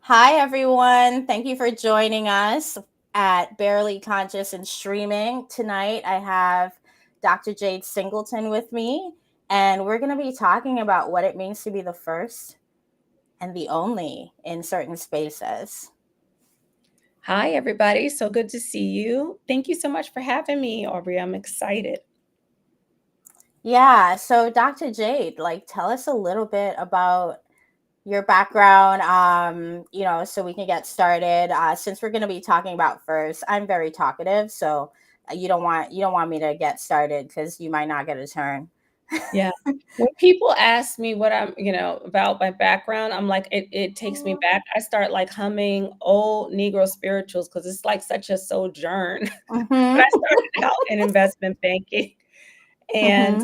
Hi, everyone. Thank you for joining us at Barely Conscious and Streaming. Tonight, I have Dr. Jade Singleton with me, and we're going to be talking about what it means to be the first and the only in certain spaces. Hi, everybody. So good to see you. Thank you so much for having me, Aubrey. I'm excited. Yeah, so Dr. Jade, tell us a little bit about your background, so we can get started. Since we're going to be talking about first, I'm very talkative, so you don't want me to get started because you might not get a turn. Yeah. When people ask me what about my background, I'm like, it takes me back. I start like humming old Negro spirituals because it's like such a sojourn. But I Mm-hmm. started out in investment banking and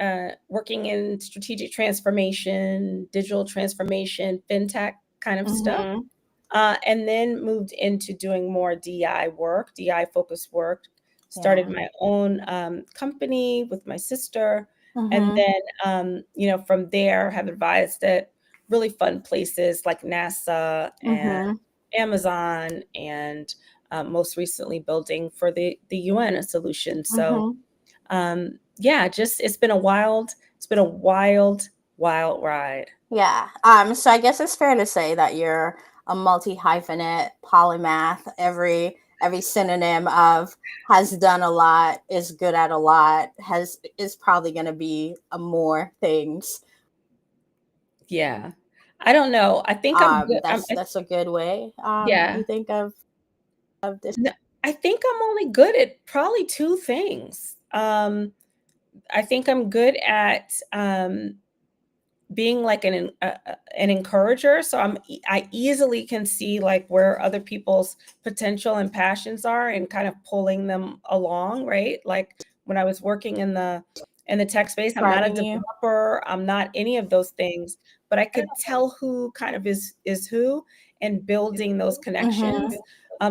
Mm-hmm. working in strategic transformation, digital transformation, fintech kind of stuff. Mm-hmm. And then moved into doing more DI work, DI focused work. Started Yeah. my own company with my sister, and Mm-hmm. then from there have advised at really fun places like NASA and Mm-hmm. Amazon, and most recently building for the UN a solution. So Mm-hmm. yeah, just it's been a wild ride. Yeah. So I guess it's fair to say that you're a multi hyphenate, polymath. Every synonym of has done a lot, is good at a lot, has is probably going to be a more things. Yeah. I don't know. I think I'm good. That's a good way. Yeah. You think of this. No, I think I'm only good at probably 2 things. I think I'm good at, being like an encourager, so I easily can see, like, where other people's potential and passions are and kind of pulling them along, right? Like, when I was working in the tech space, I'm not a Driving you. developer, I'm not any of those things, but I could tell who kind of is who and building those Mm-hmm. connections.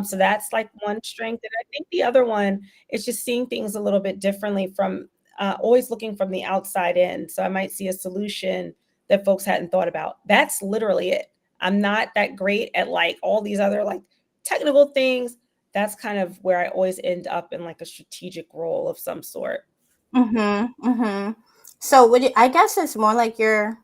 So that's, like, one strength, and I think the other one is just seeing things a little bit differently from always looking from the outside in. So I might see a solution that folks hadn't thought about. That's literally it. I'm not that great at like all these other like technical things. That's kind of where I always end up in like a strategic role of some sort. Mm-hmm. Mm-hmm. So would you, I guess it's more like you're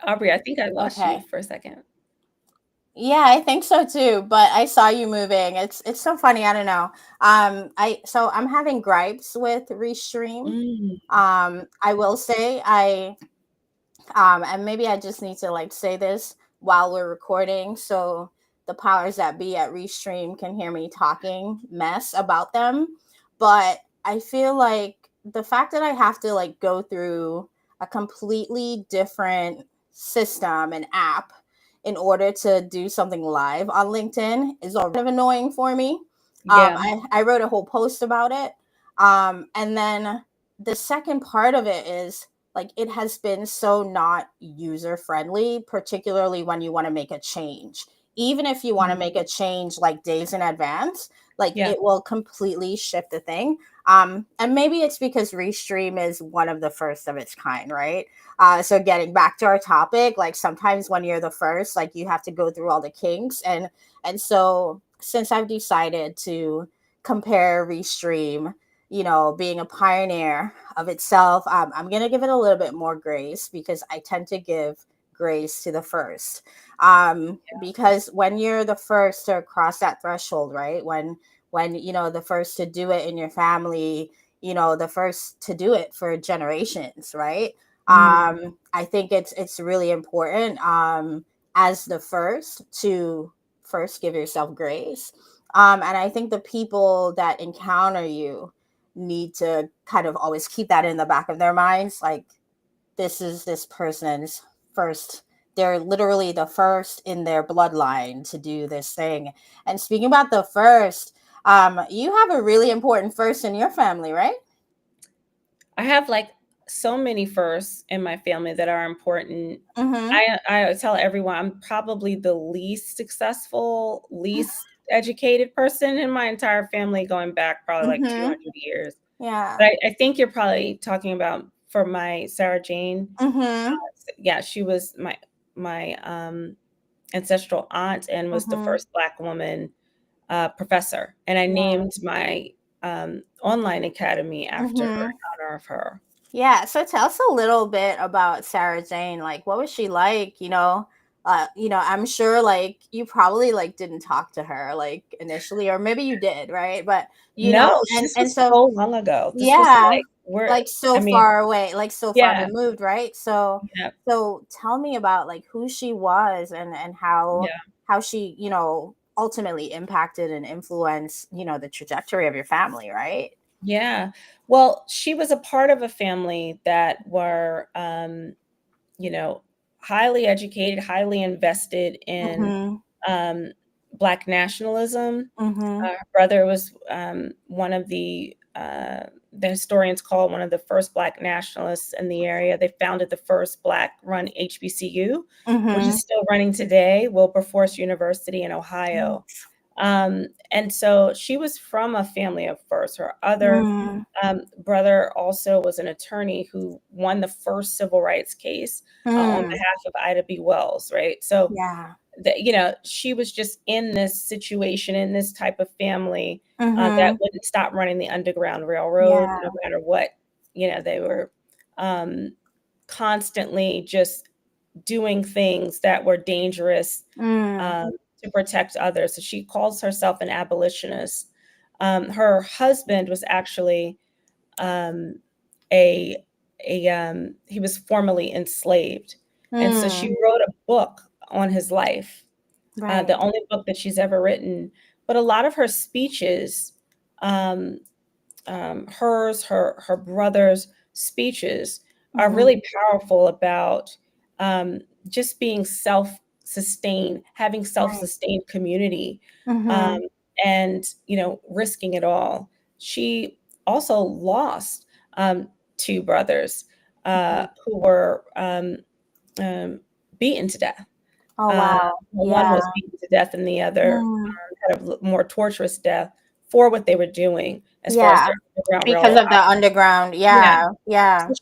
Aubrey, I think I lost you okay. for a second. Yeah, I think so too. But I saw you moving. It's so funny. I don't know. I'm having gripes with Restream. Mm, I will say and maybe I just need to say this while we're recording so the powers that be at Restream can hear me talking mess about them. But I feel like the fact that I have to go through a completely different system and app in order to do something live on LinkedIn is already annoying for me. yeah. I wrote a whole post about it. And then the second part of it is it has been so not user friendly, particularly when you want to make a change. Even if you want to Mm, make a change days in advance, yeah. it will completely shift the thing. And maybe it's because Restream is one of the first of its kind, right? So getting back to our topic, sometimes when you're the first, you have to go through all the kinks, and so since I've decided to compare Restream, being a pioneer of itself, I'm going to give it a little bit more grace because I tend to give grace to the first. Because when you're the first to cross that threshold, right? When the first to do it in your family, the first to do it for generations, right? Mm, I think it's really important as the first to first give yourself grace. And I think the people that encounter you need to kind of always keep that in the back of their minds. Like, this is this person's first. They're literally the first in their bloodline to do this thing. And speaking about the first, you have a really important first in your family, right? I have like so many firsts in my family that are important. Mm-hmm. I tell everyone I'm probably the least successful, least educated person in my entire family, going back probably like Mm-hmm. 200 years. Yeah. But I think you're probably talking about for my Sarah Jane. Mhm. Yeah, she was my ancestral aunt and was the Mhm. first Black woman professor, and I Yeah. named my online academy after her, Mhm. in honor of her. Yeah, so tell us a little bit about Sarah Jane. Like, what was she like? I'm sure like you probably like didn't talk to her like initially, or maybe you did, right? But No, and this and was so so long ago. This was yeah, like we're like so I mean, far away, like so far yeah, removed, right? yeah, So tell me about like who she was and yeah, how she ultimately impacted and influenced the trajectory of your family, right? yeah. Well, she was a part of a family that were, you know, highly educated, highly invested in Mhm. um, Black nationalism. Mhm. Her brother was one of the historians call one of the first Black nationalists in the area. They founded the first Black-run HBCU, which is Mhm. still running today, Wilberforce University in Ohio. And so she was from a family of first. Her other Mm. brother also was an attorney who won the first civil rights case on Mm. behalf of Ida B. Wells, right? So Yeah. that she was just in this situation, in this type of family that Mhm. wouldn't stop running the Underground Railroad, Yeah. no matter what. They were um, constantly just doing things that were dangerous Mm. um, to protect others. So she calls herself an abolitionist. Her husband was actually um, a he was formerly enslaved, and so she Mm. wrote a book on his life, the Right. only book that she's ever written. But a lot of her speeches, um, her brother's speeches, are Mhm. really powerful about um, just being self-sustained, having Right. self-sustained community, um, Mhm. and risking it all. She also lost two brothers Mhm. who were um, beaten to death. Oh, Uh, wow. one Yeah. was beaten to death, and the other Mm. had a more torturous death for what they were doing as far as Yeah. their Underground Because Railroad of the operation. underground. Yeah. Yeah. Yeah. So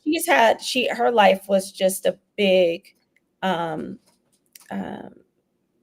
her life was just a big um, um,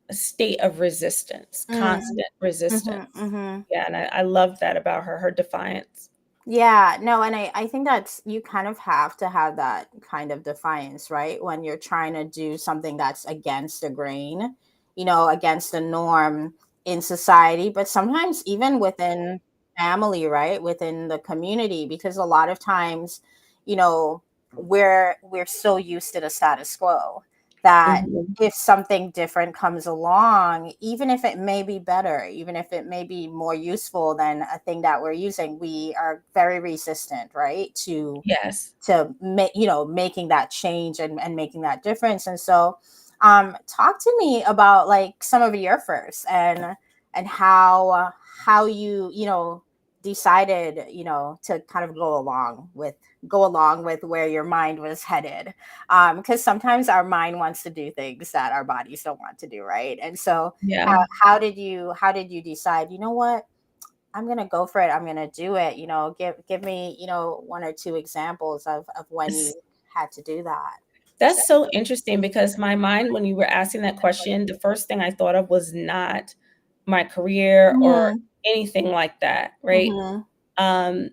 a state of resistance, Mm. constant Mhm. resistance. Mhm. Yeah, and I love that about her, her defiance. Yeah, no, and I think that's you kind of have to have that kind of defiance, right? When you're trying to do something that's against the grain, against the norm in society, but sometimes even within family, right? Within the community, because a lot of times, you know, we're so used to the status quo that Mhm. if something different comes along, even if it may be better, even if it may be more useful than a thing that we're using, we are very resistant, right? Yes. To make making that change and making that difference. And so, talk to me about like some of your firsts and how you decided to kind of go along with where your mind was headed, because sometimes our mind wants to do things that our bodies don't want to do, right? And so Yeah. how did you decide, you know what, I'm gonna go for it, I'm gonna do it, give me one or two examples of when you It's- had to do that. That's so interesting because my mind, when you were asking that question, the first thing I thought of was not my career or Hmm. anything like that, right? Hmm. Um,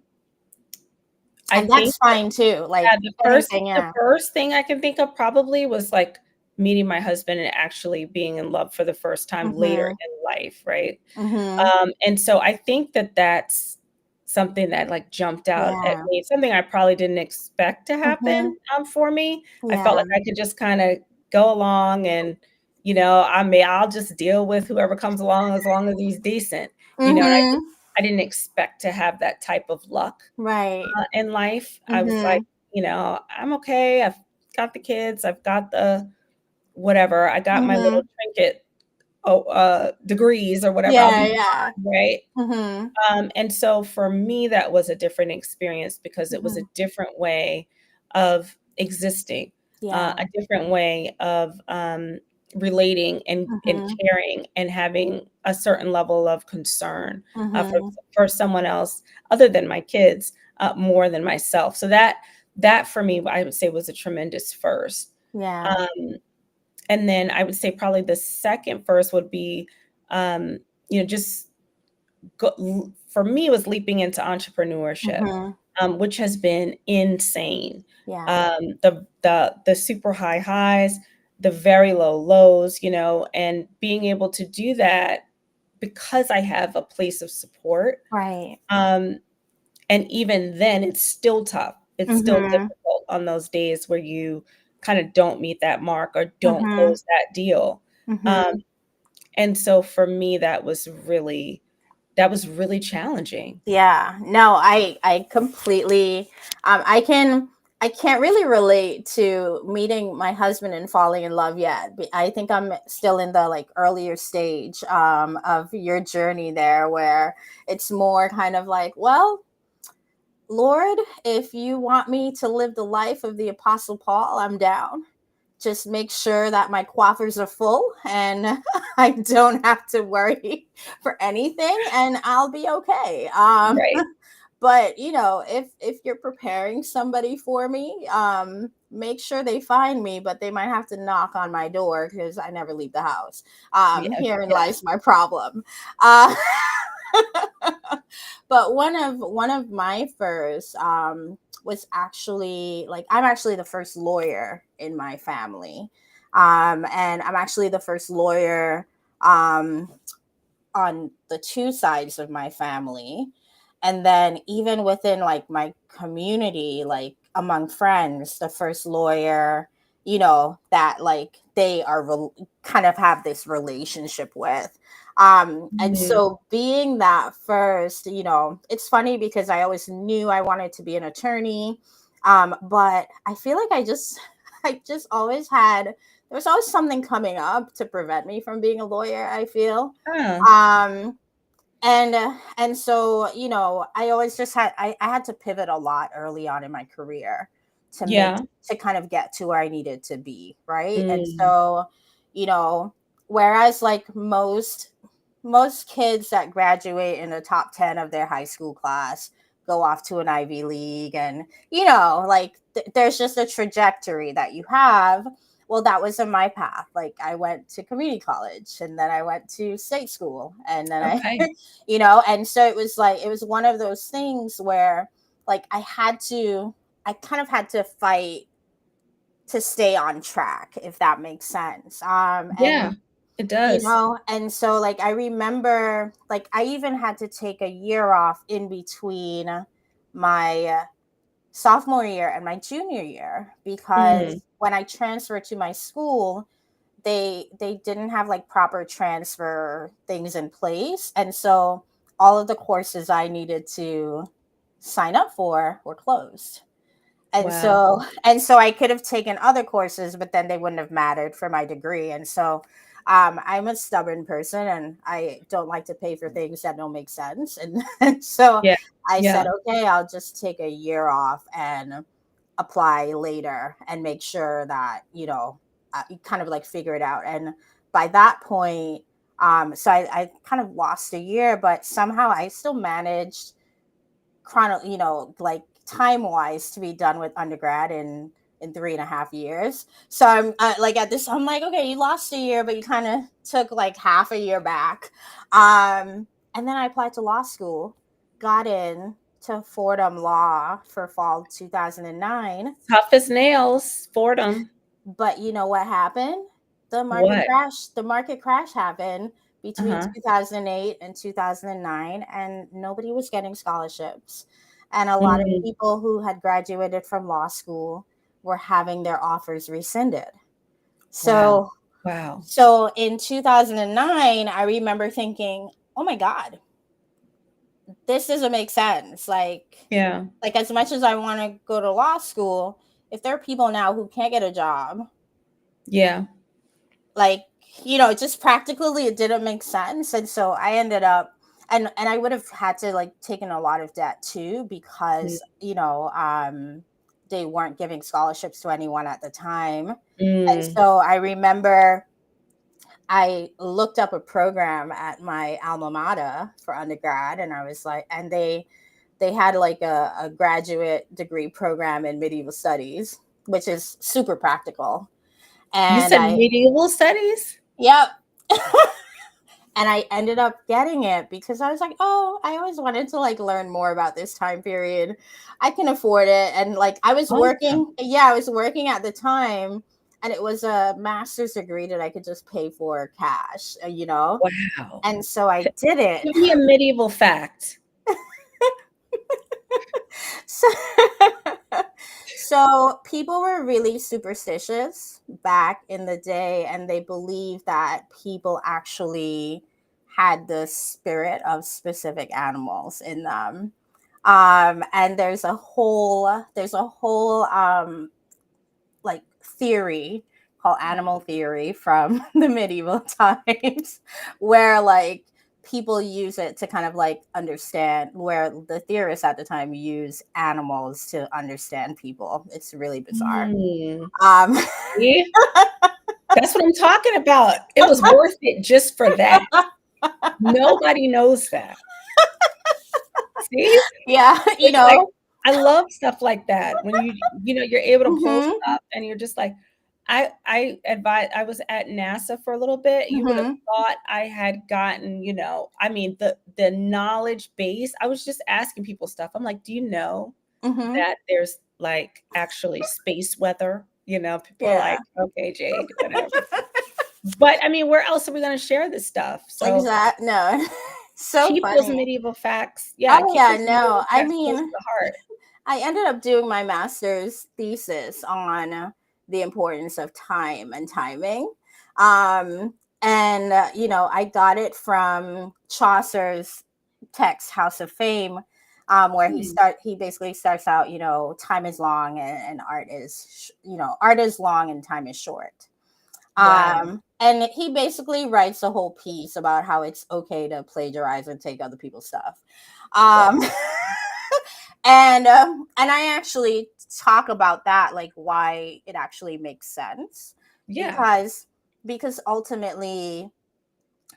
I And think that's fine too, yeah, like the first anything, the yeah. first thing I can think of probably was, like, meeting my husband and actually being in love for the first time later Hmm. in life, right? Hmm. And so I think that that's something that, like, jumped out at Yeah. me, something I probably didn't expect to Hmm. happen, for me. I felt Yeah. like I could just kinda go along and, I'll just deal with whoever comes along as long as he's decent, and Hmm. I didn't expect to have that type of luck Right. in life. I was like, Hmm. I'm okay. I've got the kids. I've got the whatever. I got my little Hmm. trinket degrees or whatever. I'll Yeah. be Yeah. fine, right? Hmm. And so for me, that was a different experience because it was a Hmm. different way of existing, Yeah. a different way of relating and Hmm. caring and having a certain level of concern Hmm. for someone else other than my kids. more than myself. So that for me, I would say was a tremendous first. Yeah. Um, and then I would say probably the second first would be, just for me, it was leaping into entrepreneurship, Mhm. which has been insane. Yeah. The super high highs, the very low lows, and being able to do that because I have a place of support. Right. And even then, it's still tough. It's still Mhm. difficult on those days where you kind of don't meet that mark or don't Mhm. close that deal. Um, Mhm. and so for me, that was really challenging. Yeah. No, I completely I can't really relate to meeting my husband and falling in love yet. I think I'm still in the like earlier stage of your journey there where it's more kind of like, well, Lord, if you want me to live the life of the Apostle Paul, I'm down. Just make sure that my coffers are full and I don't have to worry for anything, and I'll be okay. Right. But if you're preparing somebody for me, make sure they find me, but they might have to knock on my door because I never leave the house. Yeah. Herein Yeah. lies my problem. Uh, but one of my first was actually like I'm actually the first lawyer in my family, and I'm actually the first lawyer um, on the two sides of my family, and then even within like my community, like among friends, the first lawyer, that like they are kind of have this relationship with. And Mhm. so being that first, it's funny because I always knew I wanted to be an attorney, but I feel like I just always had there was always something coming up to prevent me from being a lawyer, I feel. Huh. um and so I always just I had to pivot a lot early on in my career to make Yeah. to kind of get to where I needed to be, right? And Mm. so you know whereas like most kids that graduate in the top 10 of their high school class go off to an Ivy League, and like there's just a trajectory that you have. Well, that wasn't my path. Like I went to community college, and then I went to state school, and then Okay. and so it was like it was one of those things where like I kind of had to fight to stay on track, if that makes sense. Yeah, it does. And so like I remember like I even had to take a year off in between my sophomore year and my junior year, Mm. because when I transferred to my school, they didn't have like proper transfer things in place, and so all of the courses I needed to sign up for were closed. and Wow. so and so I could have taken other courses, but then they wouldn't have mattered for my degree. And so I'm a stubborn person, and I don't like to pay for things that don't make sense. And so Yeah. I said, Yeah. okay, I'll just take a year off and apply later and make sure that you kind of like figure it out. And by that point, so I kind of lost a year, but somehow I still managed like time wise to be done with undergrad in 3.5 years. So I'm like at this, I'm like, okay, you lost a year, but you kind of took like half a year back. And then I applied to law school, got in to Fordham Law for fall 2009. Tough as nails, Fordham. But you know what happened? What? The market crash happened between Uh-huh. 2008 and 2009, and nobody was getting scholarships. And a lot of Mm. people who had graduated from law school were having their offers rescinded. Wow. So Wow. so in 2009, I remember thinking, "Oh my god, this doesn't make sense." Yeah. Like as much as I want to go to law school, if there are people now who can't get a job, Yeah. like just practically it didn't make sense. And so I ended up, and I would have had to like taken a lot of debt too, Mm. because they weren't giving scholarships to anyone at the time. And Mm. so I remember I looked up a program at my alma mater for undergrad, and I was like, and they had like a graduate degree program in medieval studies, which is super practical. You And said I, medieval studies? yep. And I ended up getting it because I was like, oh, I always wanted to like learn more about this time period. I can afford it. And like I was Awesome. working, yeah, I was working at the time, and it was a master's degree that I could just pay for cash, you know? Wow. And so I did it. Give me a medieval fact. So, so people were really superstitious back in the day, and they believed that people actually had the spirit of specific animals in them. And there's a whole like theory called animal theory from the medieval times, where like people use it to kind of like understand, where the theorists at the time use animals to understand people. It's really bizarre. Hmm. um See? That's what I'm talking about. It was worth it just for that. Nobody knows that. See? yeah, It's like, I love stuff like that when you're able to pull mhm, stuff and you're just like, I was at NASA for a little bit. You would have mhm, thought I had gotten, I mean, the knowledge base. I was just asking people stuff. I'm like, do you know mhm. that there's like actually space weather? People are Yeah, like, okay, Jade, whatever. But I mean, where else are we going to share this stuff? So exact. No, so keep those funny. medieval facts. Yeah, Oh keep yeah, those no, medieval I facts close to mean, the heart. I ended up doing my master's thesis on the importance of time and timing. And I got it from Chaucer's text House of Fame, where Hmm. he basically starts out, time is long, and art is long and time is short. Wow. And he basically writes a whole piece about how it's okay to plagiarize and take other people's stuff. Well, Um, and I actually talk about that, like why it actually makes sense, yeah. because ultimately,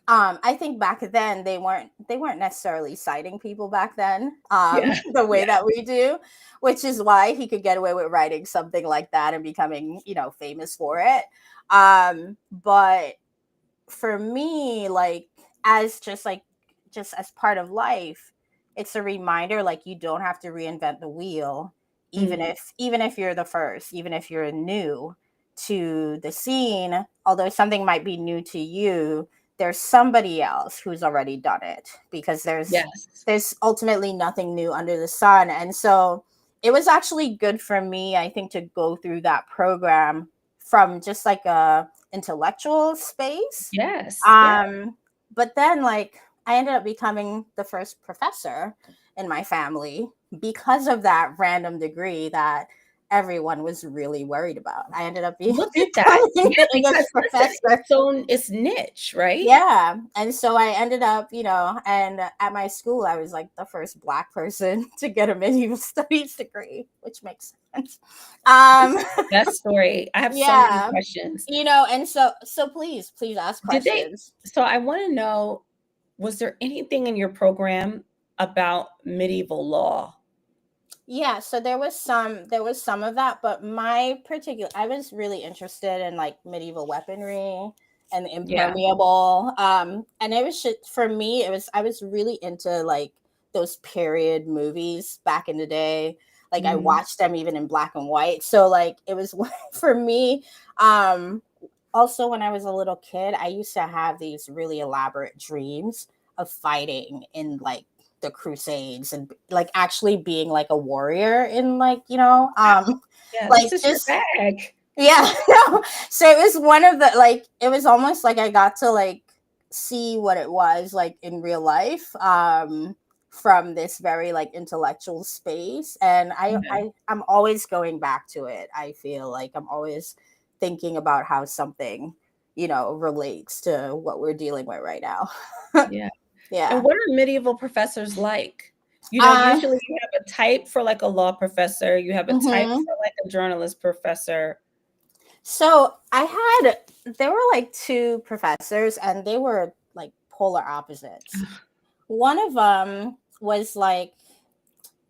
I think back then they weren't necessarily citing people back then, Yeah. the way Yeah. that we do, which is why he could get away with writing something like that and becoming, famous for it. But for me, like, as just as part of life, it's a reminder, like, you don't have to reinvent the wheel, even Mm. if you're the first, even if you're new to the scene. Although something might be new to you, there's somebody else who's already done it, because Yes. there's ultimately nothing new under the sun. And so it was actually good for me, I think, to go through that program from just like a intellectual space. Yes. Yeah. But then, like, I ended up becoming the first professor in my family because of that random degree that everyone was really worried about. I ended up Look at that. becoming Yeah, the because English listen, professor. it's niche, right? Yeah. And so I ended up, and at my school, I was like the first Black person to get a medieval studies degree, which makes sense. Um, This is the best story. I have so many yeah. questions. And so please ask Did they questions. so I want to know, was there anything in your program about medieval law? Yeah, so there was some of that, but I was really interested in like medieval weaponry and Yeah. impermeable. And it was just, for me, I was really into like those period movies back in the day. Like I Mhm. watched them even in black and white. So like it was for me. Also, when I was a little kid, I used to have these really elaborate dreams of fighting in like the crusades, and like actually being like a warrior in, like, Yeah, this like is your just, bag. yeah. No. So it was one of the, like, it was almost like I got to like see what it was like in real life, from this very like intellectual space. And Yeah. I'm always going back to it. I feel like I'm always thinking about how something, relates to what we're dealing with right now. Yeah. And Yeah. what are medieval professors like? uh Usually you have a type for like a law professor, you have a type mhm. for like a journalist professor. So there were like two professors, and they were like polar opposites. One of them was like,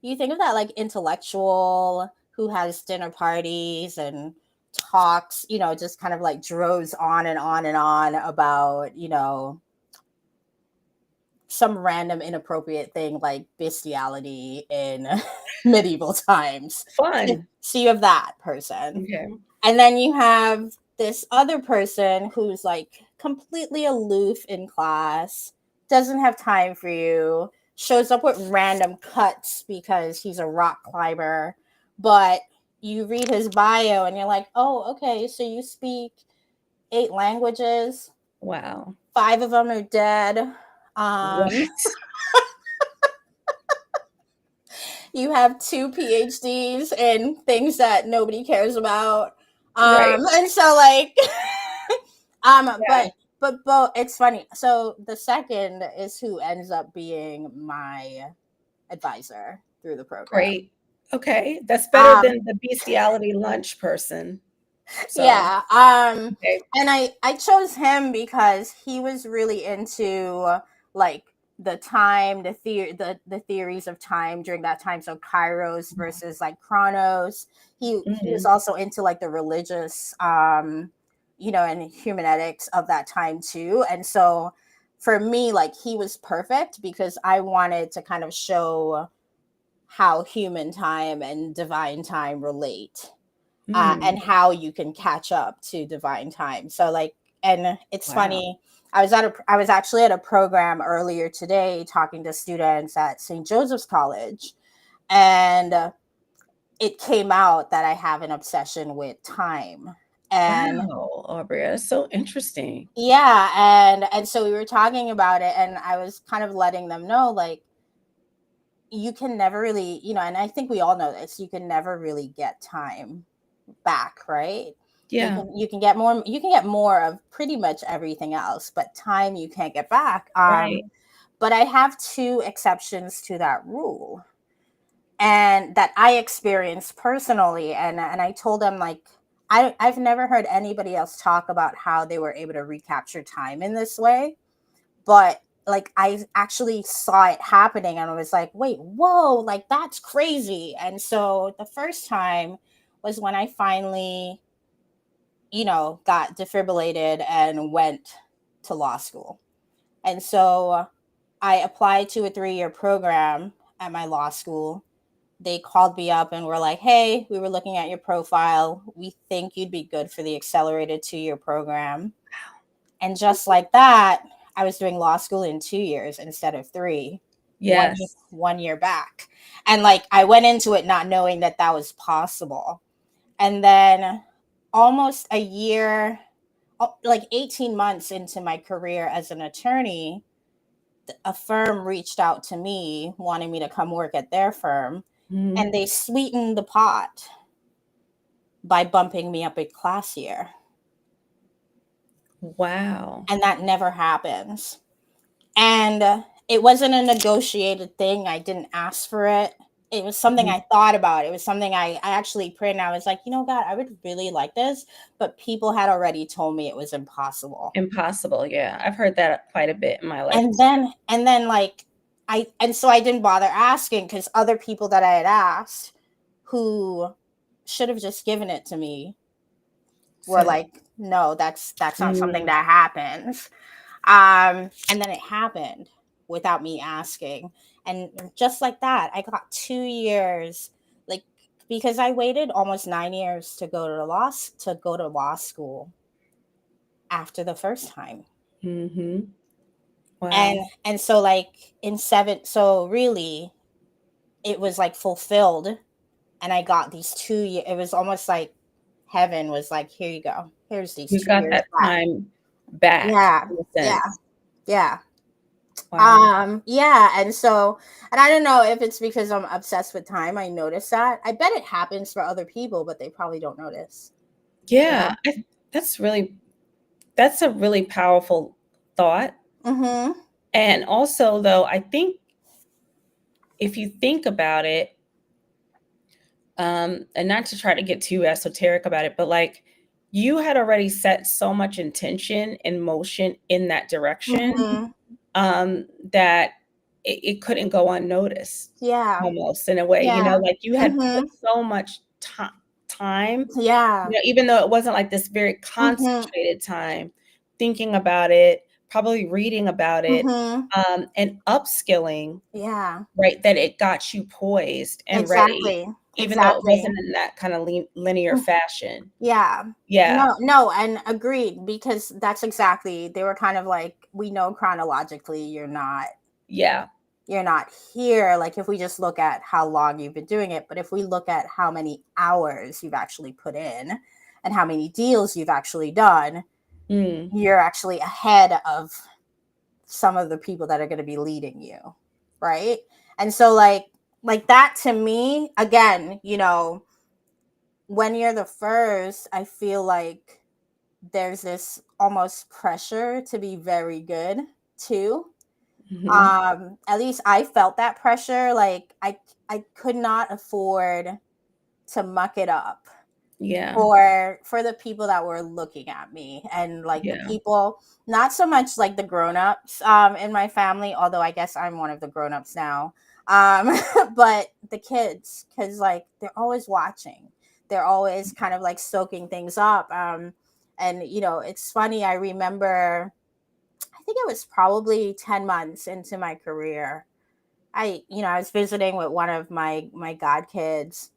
you think of that like intellectual who has dinner parties and talks, just kind of like droves on and on and on about, some random inappropriate thing like bestiality in medieval times. Fun. So you have that person. Okay. And then you have this other person who's like completely aloof in class, doesn't have time for you, shows up with random cuts because he's a rock climber. But you read his bio and you're like, oh, okay, so you speak 8 languages, Wow. 5 of them are dead. What? You have 2 PhDs in things that nobody cares about. Right. And so like Yeah. but both, it's funny. So the second is who ends up being my advisor through the program. Great. Okay. That's better Um than the bestiality lunch person. So, yeah. okay. And I chose him because he was really into like the time, the theories of time during that time. So Kairos versus like Chronos. He was Mhm. also into like the religious and humanetics of that time too. And so for me, like he was perfect because I wanted to kind of show how human time and divine time relate, and Mm. how you can catch up to divine time. So like, and it's Wow. funny. I was actually at a program earlier today talking to students at St. Joseph's College, and it came out that I have an obsession with time. And Wow, Aubria, that's so interesting. yeah, and so we were talking about it, and I was kind of letting them know like you can never really, and I think we all know this, you can never really get time back, right? You Yeah. can you can get more of pretty much everything else, but time you can't get back. Right. But I have 2 exceptions to that rule, and that I experienced personally, and I told them like I've never heard anybody else talk about how they were able to recapture time in this way, but like I actually saw it happening and I was like, wait, whoa, like that's crazy. And so the first time was when I finally, got defibrillated and went to law school. And so I applied to a 3-year program at my law school. They called me up and were like, hey, we were looking at your profile. We think you'd be good for the accelerated 2-year program. And just like that, I was doing law school in 2 years instead of three, Yes. 1 year back. And like I went into it not knowing that that was possible. And then almost a year, like 18 months into my career as an attorney, a firm reached out to me wanting me to come work at their firm, Mhm. and they sweetened the pot by bumping me up a class year. Wow. And that never happens. And it wasn't a negotiated thing. I didn't ask for it. It was something Mhm. I thought about. It was something I actually prayed, and I was like, God, I would really like this. But people had already told me it was impossible. Impossible, yeah. I've heard that quite a bit in my life And too. then like so I didn't bother asking because other people that I had asked who should have just given it to me were Said, like, no, that's not something mm, that happens. And then it happened without me asking. And just like that, I got 2 years, like because I waited almost 9 years to go to law school after the first time. mhm. And Wow. and so like in seven, so really it was like fulfilled, and I got these 2 years. It was almost like heaven was like, here you go. Here's these You two got years that back. time back Yeah. in a Yeah. sense. Yeah. Wow. Yeah, and so, and I don't know if it's because I'm obsessed with time, I notice that. I bet it happens for other people, but they probably don't notice, you Yeah, know? that's really that's a really powerful thought. Mhm. And also, though, I think if you think about it, and not to try to get too esoteric about it, but like you had already set so much intention in motion in that direction, Mhm. that it couldn't go unnoticed, Yeah. almost in a way, Yeah. like you had put Mhm. so much time, Yeah. even though it wasn't like this very Mhm. concentrated time, thinking about it, probably reading about it, Mhm. and upskilling, Yeah. right, that it got you poised and ready, Exactly. even though it Exactly. wasn't in that kind of linear fashion. Yeah. Yeah. No, and agreed, because that's exactly, they were kind of like, we know chronologically Yeah. you're not here, like if we just look at how long you've been doing it, but if we look at how many hours you've actually put in and how many deals you've actually done, Mm. you're actually ahead of some of the people that are going to be leading you, right? And so like that to me, again, when you're the first, I feel like there's this almost pressure to be very good too. Mhm. At least I felt that pressure. Like I could not afford to muck it up Yeah. for the people that were looking at me, and like the Yeah. people, not so much like the grown-ups in my family, although I guess I'm one of the grown-ups now. But the kids, because like they're always watching, they're always kind of like soaking things up. And it's funny, I remember, I think it was probably 10 months into my career. I was visiting with one of my god kids,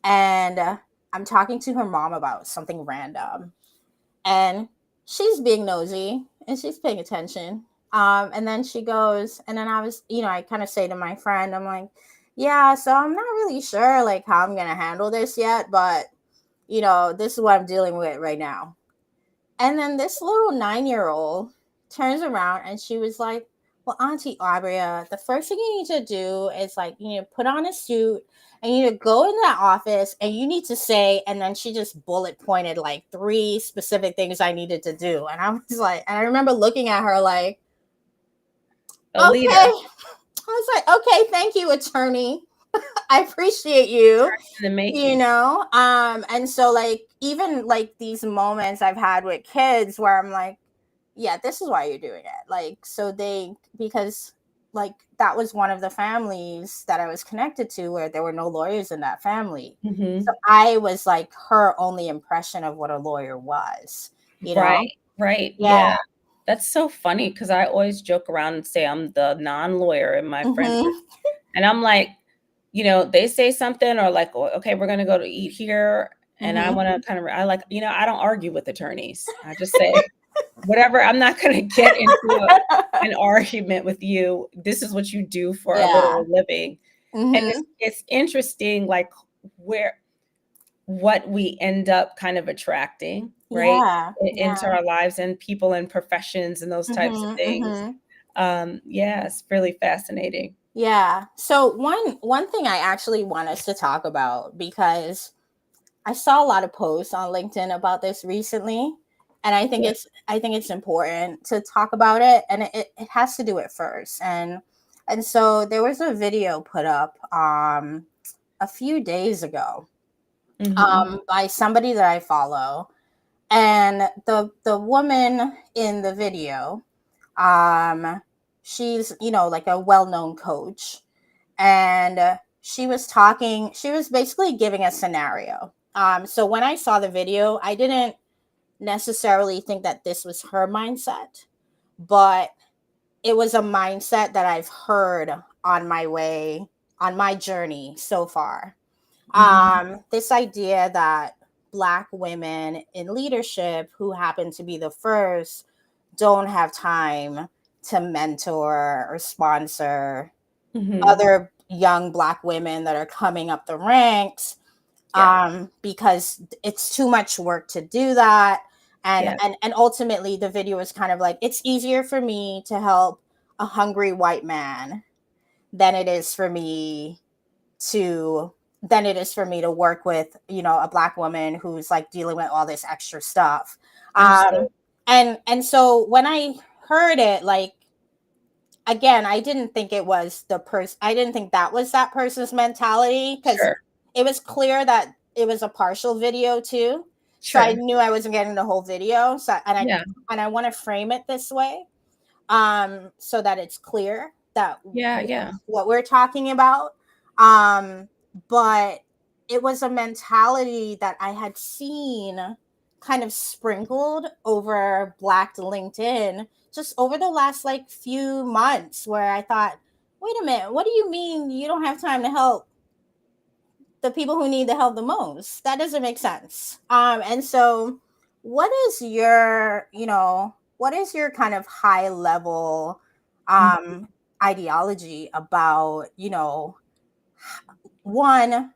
and I'm talking to her mom about something random, and she's being nosy and she's paying attention. And then she goes, and then I kind of say to my friend, I'm like, yeah, so I'm not really sure like how I'm gonna handle this yet, but this is what I'm dealing with right now. And then this little 9-year-old turns around and she was like, well, Auntie Aubria, the first thing you need to do is like, you need to put on a suit and you need to go in that office and you need to say, and then she just bullet pointed like 3 specific things I needed to do. And I was like, and I remember looking at her like, A okay. leader I was like, okay, thank you, attorney. I appreciate you. in the making. And so like even like these moments I've had with kids where I'm like, yeah, this is why you're doing it. Like, so because like that was one of the families that I was connected to where there were no lawyers in that family. So Mhm. I was like her only impression of what a lawyer was, you Right, know? right, Yeah. yeah. That's so funny because I always joke around and say I'm the non-lawyer in my friend group, Hmm. and I'm like, they say something or like, okay, we're gonna go to eat here, and I Hmm. wanna kind of I like, I don't argue with attorneys. I just say, whatever, I'm not gonna get into an argument with you. This is what you do for a Yeah. literal living. And Hmm. it's interesting, like, where what we end up kind of attracting, right, Yeah. into Yeah. our lives, and people and professions and those types of Hmm. things. Hmm. Yeah, it's really fascinating. Yeah. So one thing I actually want us to talk about, because I saw a lot of posts on LinkedIn about this recently, and Yeah. I think it's important to talk about it, and it has to do it first. And so there was a video put up a few days ago Mhm. by somebody that I follow, and the woman in the video, um she's like a well-known coach, and she was basically giving a scenario. So when I saw the video, I didn't necessarily think that this was her mindset, but it was a mindset that I've heard on my journey so far. Mhm. This idea that Black women in leadership who happen to be the first don't have time to mentor or sponsor Mhm. other young Black women that are coming up the ranks, Yeah. because it's too much work to do that. and Yeah. and and ultimately the video is kind of like, it's easier for me to help a hungry white man than it is for me to work with a Black woman who's like dealing with all this extra stuff. Understood. And so when I heard it, like, again, I didn't think it was the person. I didn't think that was that person's mentality, because Sure. it was clear that it was a partial video too. So I Sure. knew I wasn't getting the whole video. So Yeah. and I want to frame it this way, so that it's clear that Yeah. what we're talking about. But it was a mentality that I had seen kind of sprinkled over Black LinkedIn just over the last like few months, where I thought, wait a minute, what do you mean you don't have time to help the people who need the help the most? That doesn't make sense. And so what is your, what is your kind of high level Mhm. ideology about, one,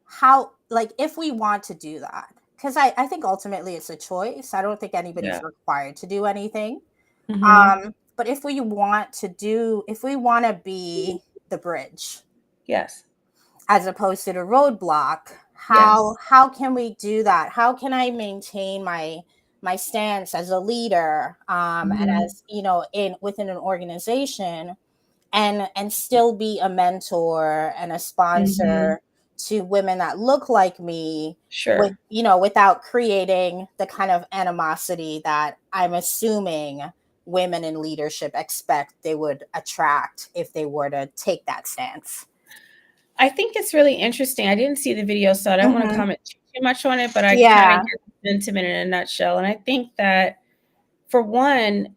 how, like, if we want to do that, because I think ultimately it's a choice. I don't think anybody's Yeah. required to do anything. Hmm. But if we want to be the bridge Yes. as opposed to the roadblock, Yes. how can we do that? How can I maintain my stance as a leader, and Hmm. as in within an organization, and still be a mentor and a Hmm. sponsor to women that look like me, with Sure. without creating the kind of animosity that I'm assuming women in leadership expect they would attract if they were to take that stance. I think it's really interesting. I didn't see the video, so I don't want to Hmm. comment too much on it, but I kind of Yeah. get the sentiment in a nutshell. And I think that, for one,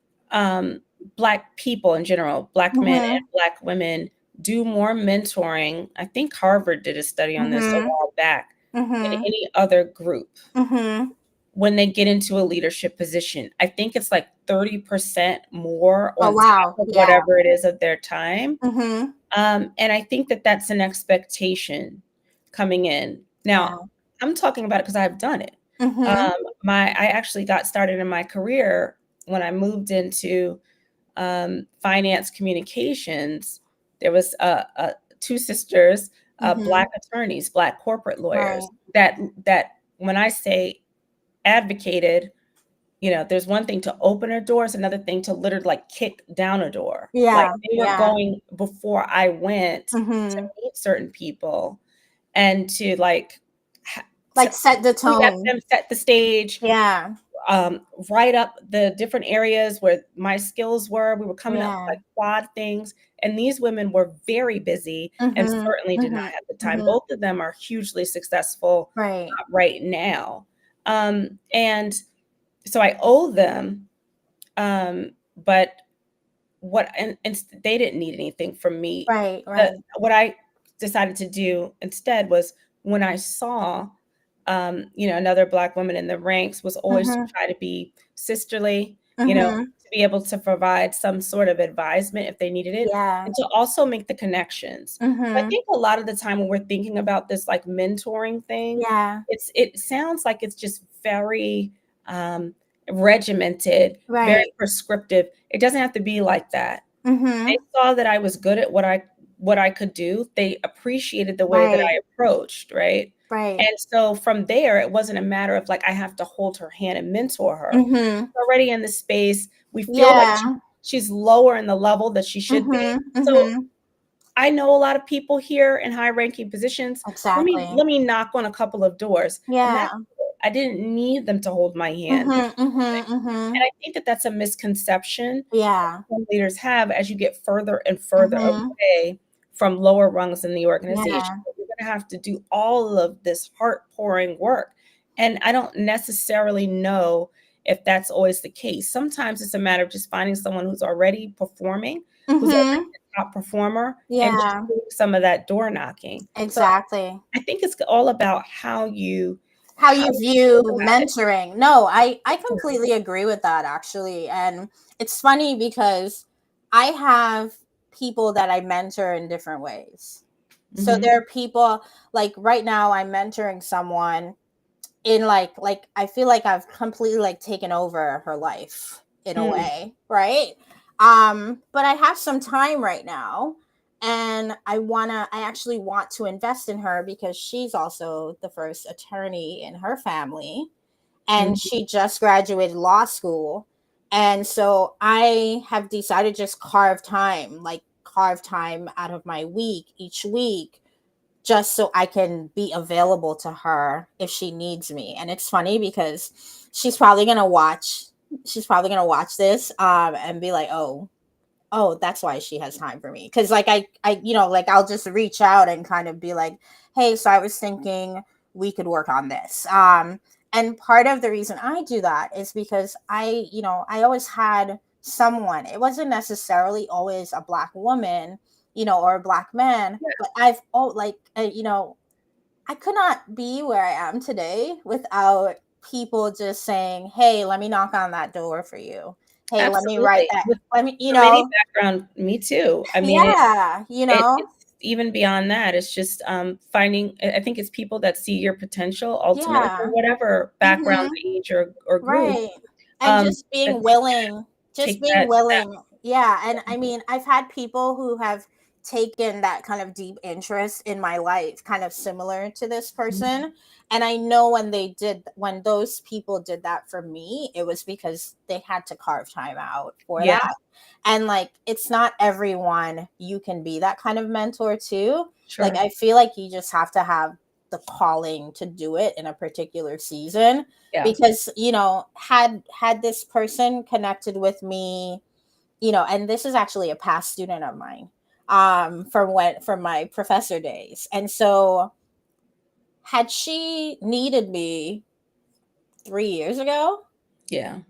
Black people in general, Black men and Hmm. Black women, do more mentoring. I think Harvard did a study on this a Hmm. while back than Hmm. any other group Hmm. when they get into a leadership position. I think it's like 30% more Oh on top wow. of Yeah. whatever it is of their time. Hmm. And I think that that's an expectation coming in. Yeah. Now, I'm talking about it because I've done it. Hmm. I actually got started in my career when I moved into finance communications. There was two sisters, Hmm. Black attorneys, Black corporate Right. lawyers, that when I say advocated, there's one thing to open a door, it's another thing to literally like kick down a door. Like, Yeah. they were Yeah. going before I went to Hmm. meet certain people and to like ha- Like set the let tone. them set the stage, Yeah. write up the different areas where my skills were. We were coming up with Yeah. like quad things. And these women were very busy and Mhm. certainly did not Mhm. have the time. Mhm. Both of them are hugely successful Right. right now. And so I owe them, but and they didn't need anything from me. Right. Right. What I decided to do instead was, when I saw, another Black woman in the ranks, was always to Mhm. try to be sisterly, Mhm. to be able to provide some sort of advisement if they needed it, Yeah. and to also make the connections. So I Mhm. think a lot of the time when we're thinking about this like mentoring thing, Yeah. it sounds like it's just very regimented, very Right. prescriptive. It doesn't have to be like that. They Mhm. saw that I was good at what I could do. They appreciated the way that Right. I approached, right? Right. And so from there, it wasn't a matter of like I have to hold her hand and mentor her. Mhm. Already in the space, we feel like Yeah. she's lower in the level that she should be. Mhm. So Mhm. I know a lot of people here in high ranking positions. Let me Exactly. let me knock on a couple of doors. And Yeah. that's it. I didn't need them to hold my hand. Mhm. Mhm. And Mhm. I think that that's a misconception Yeah. some leaders have as you get further and further Mhm. away from lower rungs in the organization. Yeah. You're going to have to do all of this heart pouring work. And I don't necessarily know if that's always the case. Sometimes it's a matter of just finding someone who's already performing, who's already Mhm. a top performer, and just Yeah. doing some of that door knocking. So Exactly. I think it's all about how you How how you you view go at it. mentoring. No, I completely agree with that actually. And it's funny because I have people that I mentor in different ways. So Mhm. there are people, like right now I'm mentoring someone in like I feel like I've completely like taken over her life in a Mm, way, right? But I have some time right now, and I actually want to invest in her because she's also the first attorney in her family, and mhm, she just graduated law school. And so I have decided just carve time out of my week each week, just so I can be available to her if she needs me. And it's funny because she's probably gonna watch she's probably gonna watch this and be like, oh, that's why she has time for me. Cause like like I'll just reach out and kind of be like, hey, so I was thinking we could work on this. And part of the reason I do that is because I always had someone, it wasn't necessarily always a black woman, or a black man, but I could not be where I am today without people just saying, hey, let me knock on that door for you. Hey, let me write Absolutely. that. With Let me, committee background, me too. I mean, yeah, it's even beyond that. It's just finding. I think it's people that see your potential ultimately, for yeah. whatever background, Hmm. age, or group. Right. And That take just being that step. willing. Yeah. And I mean, I've had people who have taken that kind of deep interest in my life, kind of similar to this person. And I know when those people did that for me, it was because they had to carve time out for Yeah, that. And like, it's not everyone you can be that kind of mentor to. Like, sure. I feel like you just have to have the calling to do it in a particular season, Yeah, because had this person connected with me, and this is actually a past student of mine, from my professor days. And so had she needed me 3 years ago, yeah,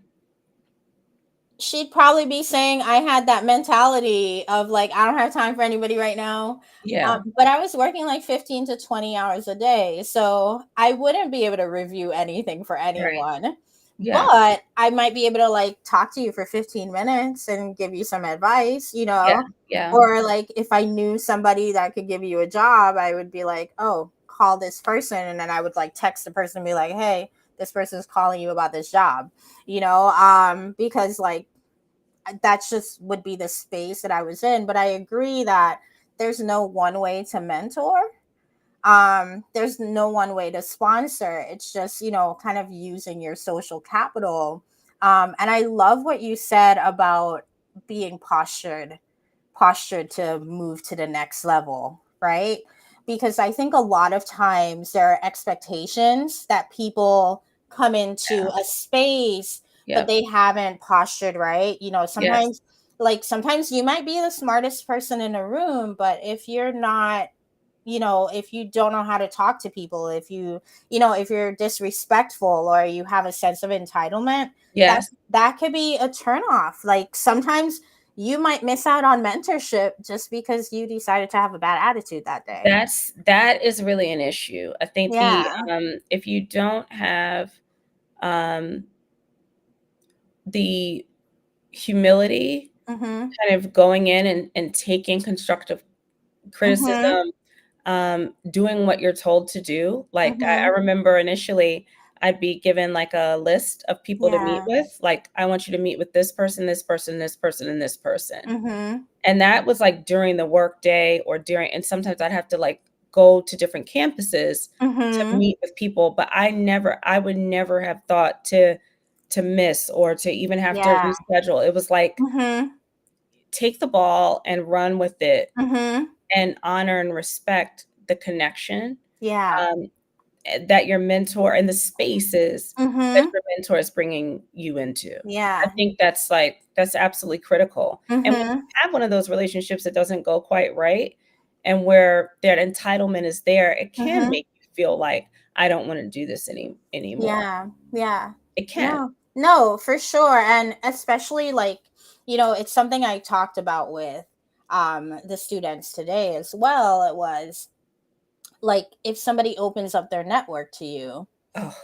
she'd probably be saying I had that mentality of like, I don't have time for anybody right now. yeah. But I was working like 15 to 20 hours a day. So I wouldn't be able to review anything for Right. anyone. Yeah, But I might be able to like talk to you for 15 minutes and give you some advice, yeah, yeah, Or like if I knew somebody that could give you a job, I would be like, oh, call this person. And then I would like text the person and be like, hey, this person's calling you about this job, because like that's just would be the space that I was in. But I agree that there's no one way to mentor. There's no one way to sponsor. It's just, kind of using your social capital. And I love what you said about being postured to move to the next level, right? Because I think a lot of times there are expectations that people come into a space, but yep, they haven't postured right. yes, Sometimes you might be the smartest person in a room, but if you're not, if you don't know how to talk to people, if you're disrespectful or you have a sense of entitlement, that yes. that could be a turnoff. Like sometimes you might miss out on mentorship just because you decided to have a bad attitude that day. That is really an issue. I think Yeah. if you don't have um, the humility, Mhm. kind of going in and taking constructive Mhm. criticism, doing what you're told to do. Like I Mhm. remember initially I'd be given like a list of people to meet Yeah. with. Like, I want you to meet with this person, this person, this person, and this person. Mhm. And that was like during the work day or and sometimes I'd have to like go to different campuses to Mhm. meet with people. But I would never have thought to miss or to even have to Yeah. reschedule. It was like, Mhm. take the ball and run with it Mhm. and honor and respect the connection, Yeah. um, that your mentor and the spaces that Mhm. your mentor is bringing you into. I Yeah. think that's absolutely critical. And when you Mhm. have one of those relationships that doesn't go quite right, and where that entitlement is there, it can Mhm. make you feel like, I don't want to do this anymore. Yeah. Yeah. It can. No. No, for sure. And especially like, it's something I talked about with the students today as well. It was like if somebody opens up their network to you, Oh,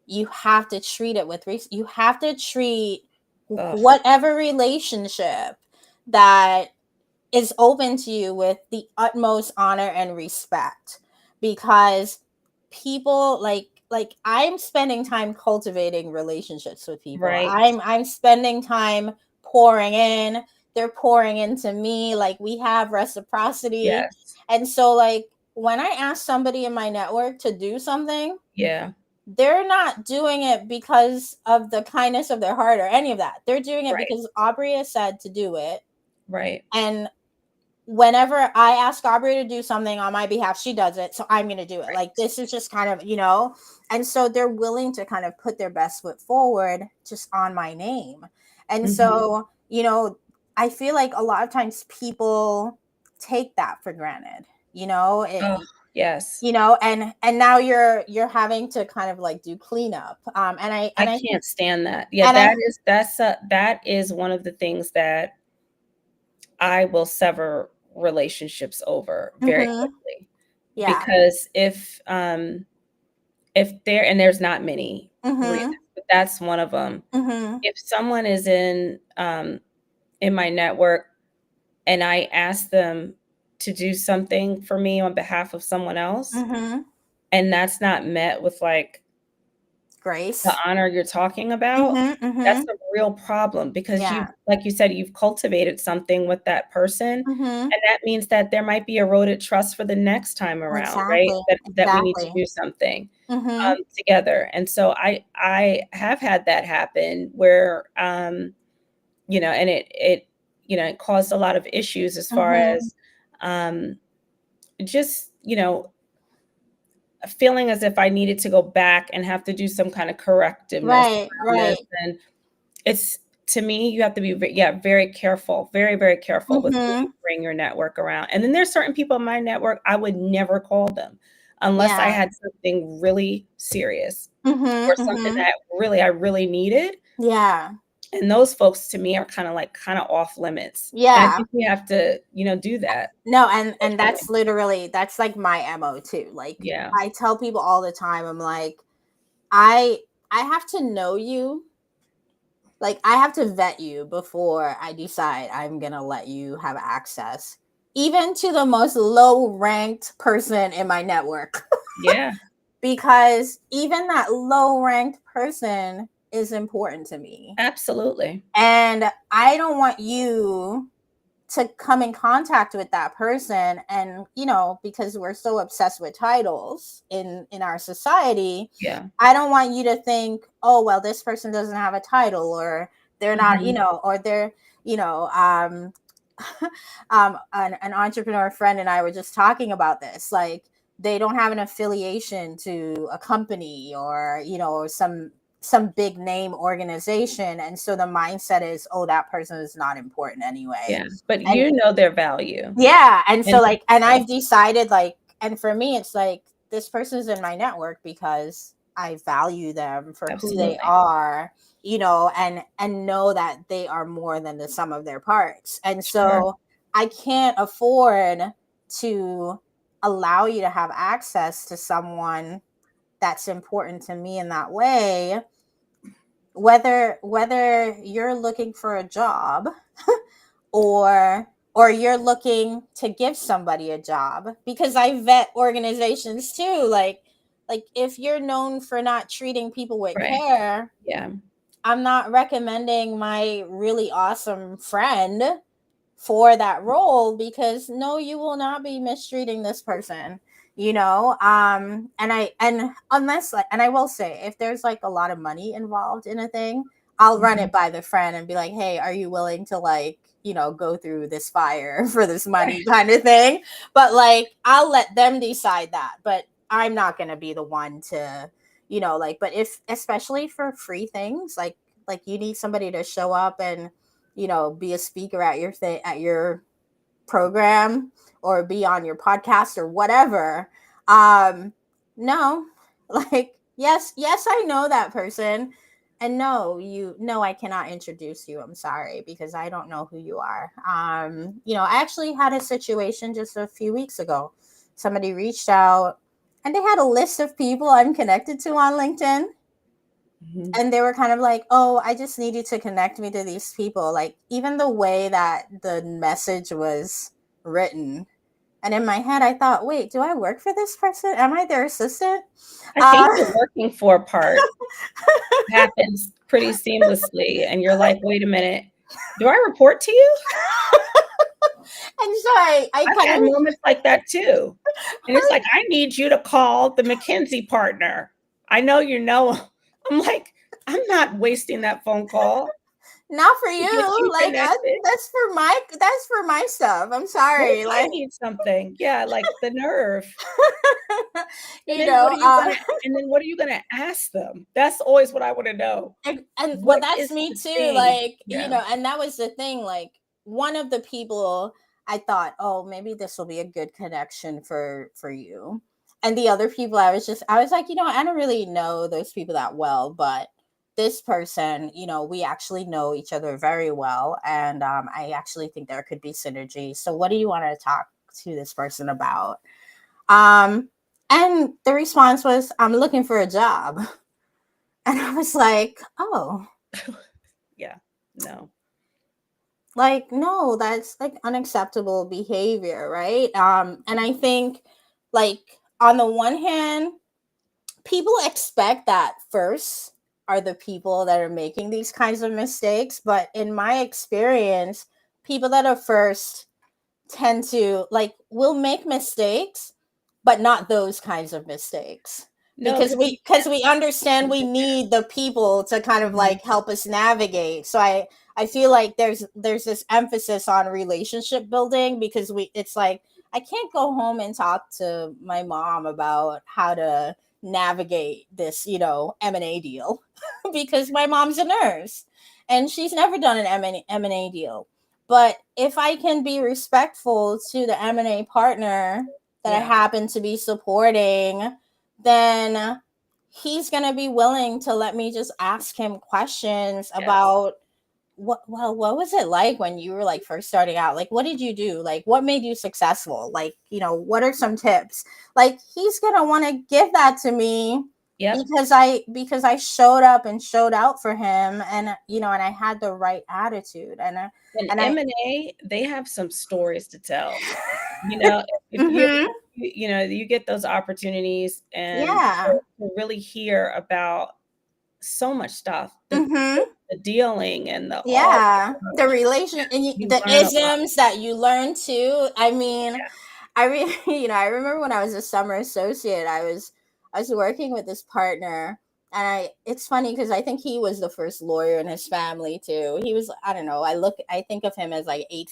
you have to treat it with you have to treat oh, whatever relationship that is open to you with the utmost honor and respect, because people like I'm spending time cultivating relationships with people. right. I'm spending time pouring in, they're pouring into me, like we have reciprocity. Yes. And so like when I ask somebody in my network to do something, Yeah. they're not doing it because of the kindness of their heart or any of that. They're doing it Right. because Aubria said to do it. Right. And whenever I ask Aubrey to do something on my behalf, she does it. So I'm going to do it. Like, Right. this is just kind of, and so they're willing to kind of put their best foot forward just on my name. And Mhm. so, I feel like a lot of times people take that for granted, Oh, yes. and now you're having to kind of like do cleanup. I I can't stand that. Yeah, and I that is one of the things that I will sever relationships over very mhm, quickly. yeah. Because if there's not many reasons, Mhm. but that's one of them. Mhm. If someone is in my network and I ask them to do something for me on behalf of someone else, Mhm. and that's not met with like the Grace. honor you're talking about, Mhm. that's Mhm. a real problem because Yeah. like you said, you've cultivated something with that person, Mhm. and that means that there might be eroded trust for the next time around, right? Exactly. That we need to Exactly. do something Mhm. together. And so I have had that happen where and it caused a lot of issues as far Mhm. as um just feeling as if I needed to go back and have to do some kind of correctiveness Right. around this. Right. And it's to me, you have to be very careful, very, very careful with who you Mhm. bring your network around. And then there's certain people in my network, I would never call them unless I Yeah. had something really serious Mhm. or something Mhm. that I really needed. Yeah. And those folks to me are kind of off limits. And I Yeah. think we have to, do that. No, and Unfortunately. that's like my MO too. Like Yeah. I tell people all the time, I'm like, I I have to know you. Like I have to vet you before I decide I'm gonna let you have access, even to the most low ranked person in my network. Yeah. Because even that low ranked person is important to me. Absolutely. And I don't want you to come in contact with that person, and because we're so obsessed with titles in our society, Yeah. I don't want you to think, oh well, this person doesn't have a title, or they're not, Mhm. or they're you know an entrepreneur friend and I were just talking about this, like they don't have an affiliation to a company, or some big name organization, and so the mindset is, oh, that person is not important anyway. Yeah. But And you know their value. yeah, and so And like, and yeah, I've decided, like, and for me it's like, this person's in my network because I value them for who they absolutely. are, and know that they are more than the sum of their parts. And Sure. so I can't afford to allow you to have access to someone that's important to me in that way, whether you're looking for a job, or you're looking to give somebody a job, because I vet organizations too. Like if you're known for not treating people with Right. care, Yeah. I'm not recommending my really awesome friend for that role, because no, you will not be mistreating this person. And unless, like, and I will say, if there's like a lot of money involved in a thing, I'll run Mhm. it by the friend and be like, hey, are you willing to, like, go through this fire for this Right. money, kind of thing. But like, I'll let them decide that, but I'm not going to be the one to, like, but if, especially for free things, like you need somebody to show up and, be a speaker at your thing, at your program, or be on your podcast or whatever. No, like, yes, I know that person. And no, I cannot introduce you. I'm sorry, because I don't know who you are. I actually had a situation just a few weeks ago. Somebody reached out and they had a list of people I'm connected to on LinkedIn, Mhm. and they were kind of like, oh, I just need you to connect me to these people. Like, even the way that the message was written. And in my head, I thought, wait, do I work for this person? Am I their assistant? I think Uh, the working for part happens pretty seamlessly, and you're like, "Wait a minute, do I report to you?" and so I I've kind had of, moments like that too, and it's like, "I need you to call the McKinsey partner. I know you know 'em." I'm like, "I'm not wasting that phone call not for to get you. you Like, connected. that's for my stuff. I'm What if sorry. I Like, need something?" Yeah, like, the nerve. And you then what know, are you gonna ask them? That's always what I wanna know. and well, What that's is me the too. thing? Like, Yeah. and that was the thing. Like, one of the people I thought, oh, maybe this will be a good connection for you. And the other people, I was like, I don't really know those people that well, but this person, we actually know each other very well, and I actually think there could be synergy. So, what do you want to talk to this person about? Um, and the response was, I'm looking for a job. And I was like, oh, Yeah, no. like, no, that's like unacceptable behavior, right? And I think, like, on the one hand, people expect that first are the people that are making these kinds of mistakes. But in my experience, people that are first tend to like will make mistakes, but not those kinds of mistakes, No, because we understand we need the people to kind of Mhm. like help us navigate. So I feel like there's this emphasis on relationship building, because we it's like I can't go home and talk to my mom about how to navigate this, M&A deal because my mom's a nurse and she's never done an M&A deal. But if I can be respectful to the M&A partner that I Yeah. happen to be supporting, then he's going to be willing to let me just ask him questions Yes. about what was it like when you were like first starting out? Like, what did you do? Like, what made you successful? Like, what are some tips? Like, he's going to want to give that to me Yep. because I showed up and showed out for him, and and I had the right attitude, And and I M&A, they have some stories to tell. You know, if you're, mhm, you get those opportunities and yeah, to really hear about so much stuff, mhm, the dealing and the all, yeah, the relation and you the learn a lot. isms that you learn too. I mean, Yeah. I really, I remember when I was a summer associate, I was working with this partner, and it's funny because I think he was the first lawyer in his family too. He was, I don't know, I think of him as like 8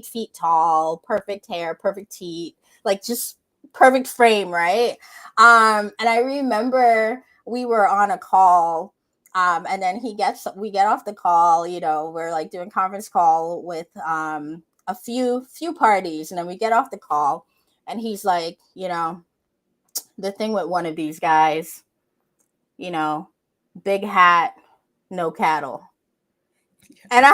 feet tall, perfect hair, perfect teeth, like just perfect frame, right? And I remember we were on a call. And then we get off the call, we're like doing conference call with a few parties, and then we get off the call, and he's like, the thing with one of these guys, you know big hat, no cattle. And I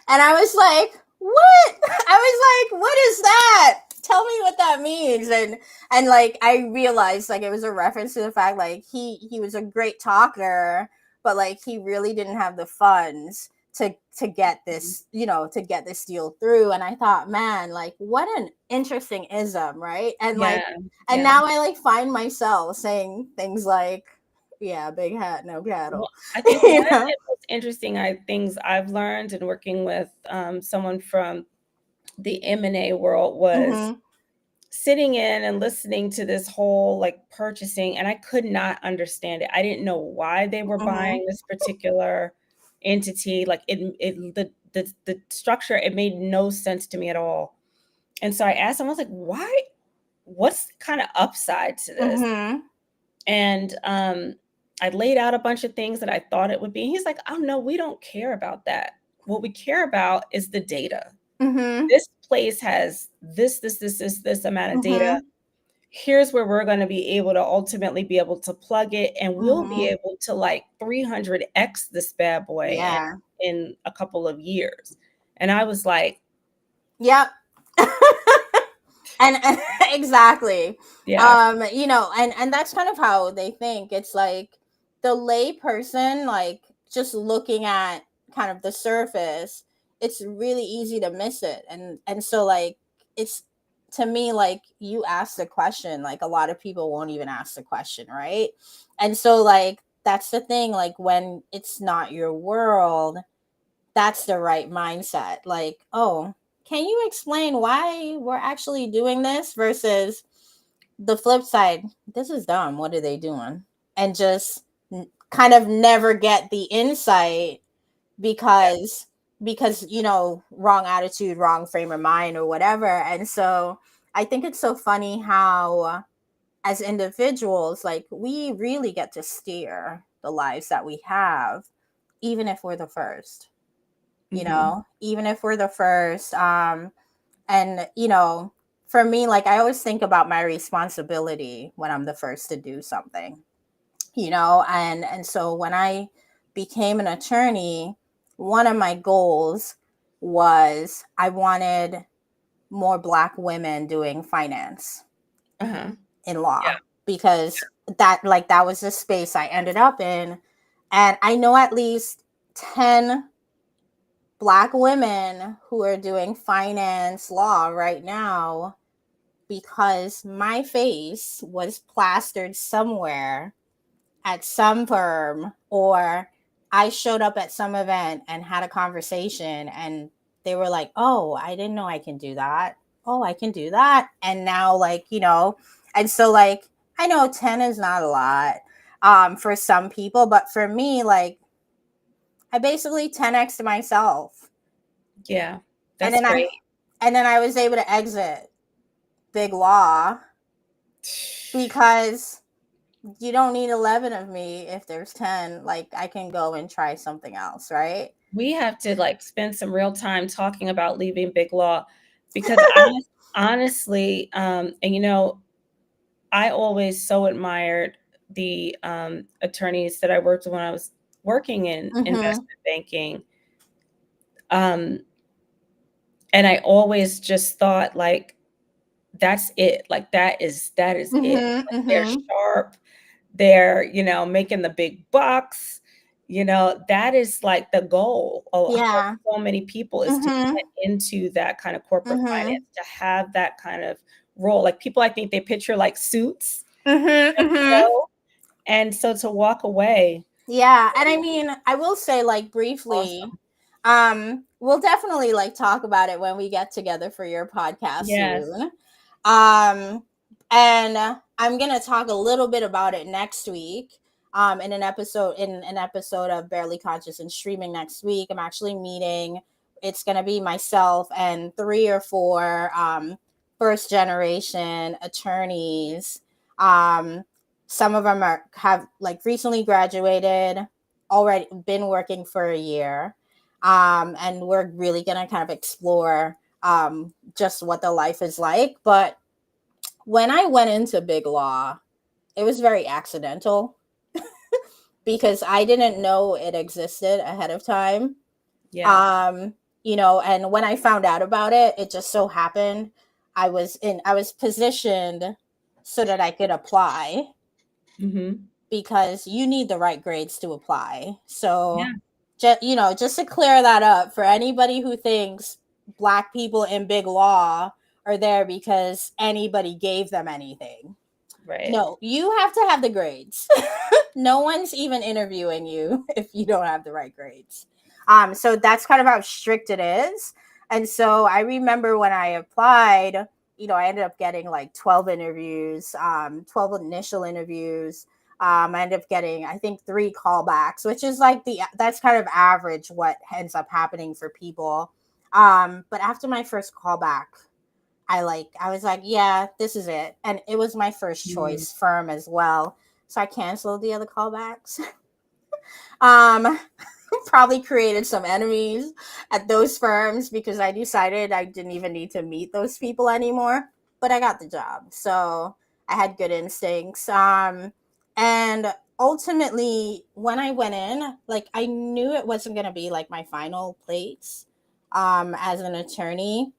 and I was like, what? I was like, what is that? Tell me what that means. And like I realized like it was a reference to the fact like he was a great talker, but like he really didn't have the funds to get this, to get this deal through. And I thought, man, like what an interesting ism, right? And like Yeah. and Yeah. now I like find myself saying things like, yeah, big hat, no Well, cattle. I think one you of know? the most interesting things I've learned in working with someone from the M&A world was Mhm. sitting in and listening to this whole like purchasing, and I could not understand it. I didn't know why they were Mhm. buying this particular entity. Like the structure, it made no sense to me at all. And so I asked him, I was like, why? What's the kind of upside to this? Mhm. And I laid out a bunch of things that I thought it would be. And he's like, oh no, we don't care about that. What we care about is the data. Mhm. This place has this amount of data. Mhm. Here's where we're going to be able to ultimately be able to plug it, and we'll be Mhm. able to like 300x this bad boy Yeah. in a couple of years. And I was like, Yep. And exactly. yeah, And that's kind of how they think. It's like the lay person, like just looking at kind of the surface, it's really easy to miss it. And so like it's to me like you ask the question, like a lot of people won't even ask the question, right? And so like that's the thing, like when it's not your world, that's the right mindset. Like, oh, can you explain why we're actually doing this versus the flip side? This is dumb. What are they doing? And just kind of never get the insight yeah, because wrong attitude, wrong frame of mind or whatever. And so I think it's so funny how as individuals, like we really get to steer the lives that we have, even if we're the first. even if we're the first. And, for me, like, I always think about my responsibility when I'm the first to do something, and so when I became an attorney, one of my goals was I wanted more Black women doing finance Uh-huh. in law Yeah. because that was the space I ended up in. And I know at least 10 Black women who are doing finance law right now because my face was plastered somewhere at some firm, or I showed up at some event and had a conversation and they were like, "Oh, I didn't know I can do that. Oh, I can do that." And now, like, and so, like, I know 10 is not a lot for some people, but for me, like, I basically 10x to myself. Yeah. And That's then great. I was able to exit big law because you don't need 11 of me if there's 10. Like, I can go and try something else, right? We have to, like, spend some real time talking about leaving big law because honestly, and, I always so admired the, attorneys that I worked with when I was working in Mm-hmm. investment banking. Um, and I always just thought, like, that's it. Like, that is it. Mm-hmm. Like, they're Mm-hmm. sharp, they're, making the big bucks, that is, like, the goal of Yeah. so many people is to Mm-hmm. get into that kind of corporate Mm-hmm. finance, to have that kind of role. Like, people, I think they picture, like, suits, Mm-hmm. you Mm-hmm. know? And so to walk away, Yeah. And I mean, I will say, like, briefly, awesome. we'll definitely, like, talk about it when we get together for your podcast Yes. soon. Um, and I'm gonna talk a little bit about it next week. In an episode of Barely Conscious and streaming next week. I'm actually meeting. It's gonna be myself and 3 or 4 first generation attorneys. Some of them have, like, recently graduated, already been working for a year, and we're really gonna kind of explore just what the life is like. But when I went into big law, it was very accidental because I didn't know it existed ahead of time. Yeah. Um, and when I found out about it, it just so happened I was positioned so that I could apply Mhm. because you need the right grades to apply. So, Yeah. just to clear that up for anybody who thinks Black people in big law are there because anybody gave them anything. Right. No, you have to have the grades. No one's even interviewing you if you don't have the right grades. So that's kind of how strict it is. And so I remember when I applied, I ended up getting like 12 interviews, 12 initial interviews. I ended up getting, I think, 3 callbacks, which is like that's kind of average what ends up happening for people. But after my first callback, I was like, yeah, this is it. And it was my first Mm. choice firm as well. So I canceled the other callbacks. um Probably created some enemies at those firms because I decided I didn't even need to meet those people anymore. But I got the job. So I had good instincts. And ultimately when I went in, like, I knew it wasn't gonna be like my final place as an attorney.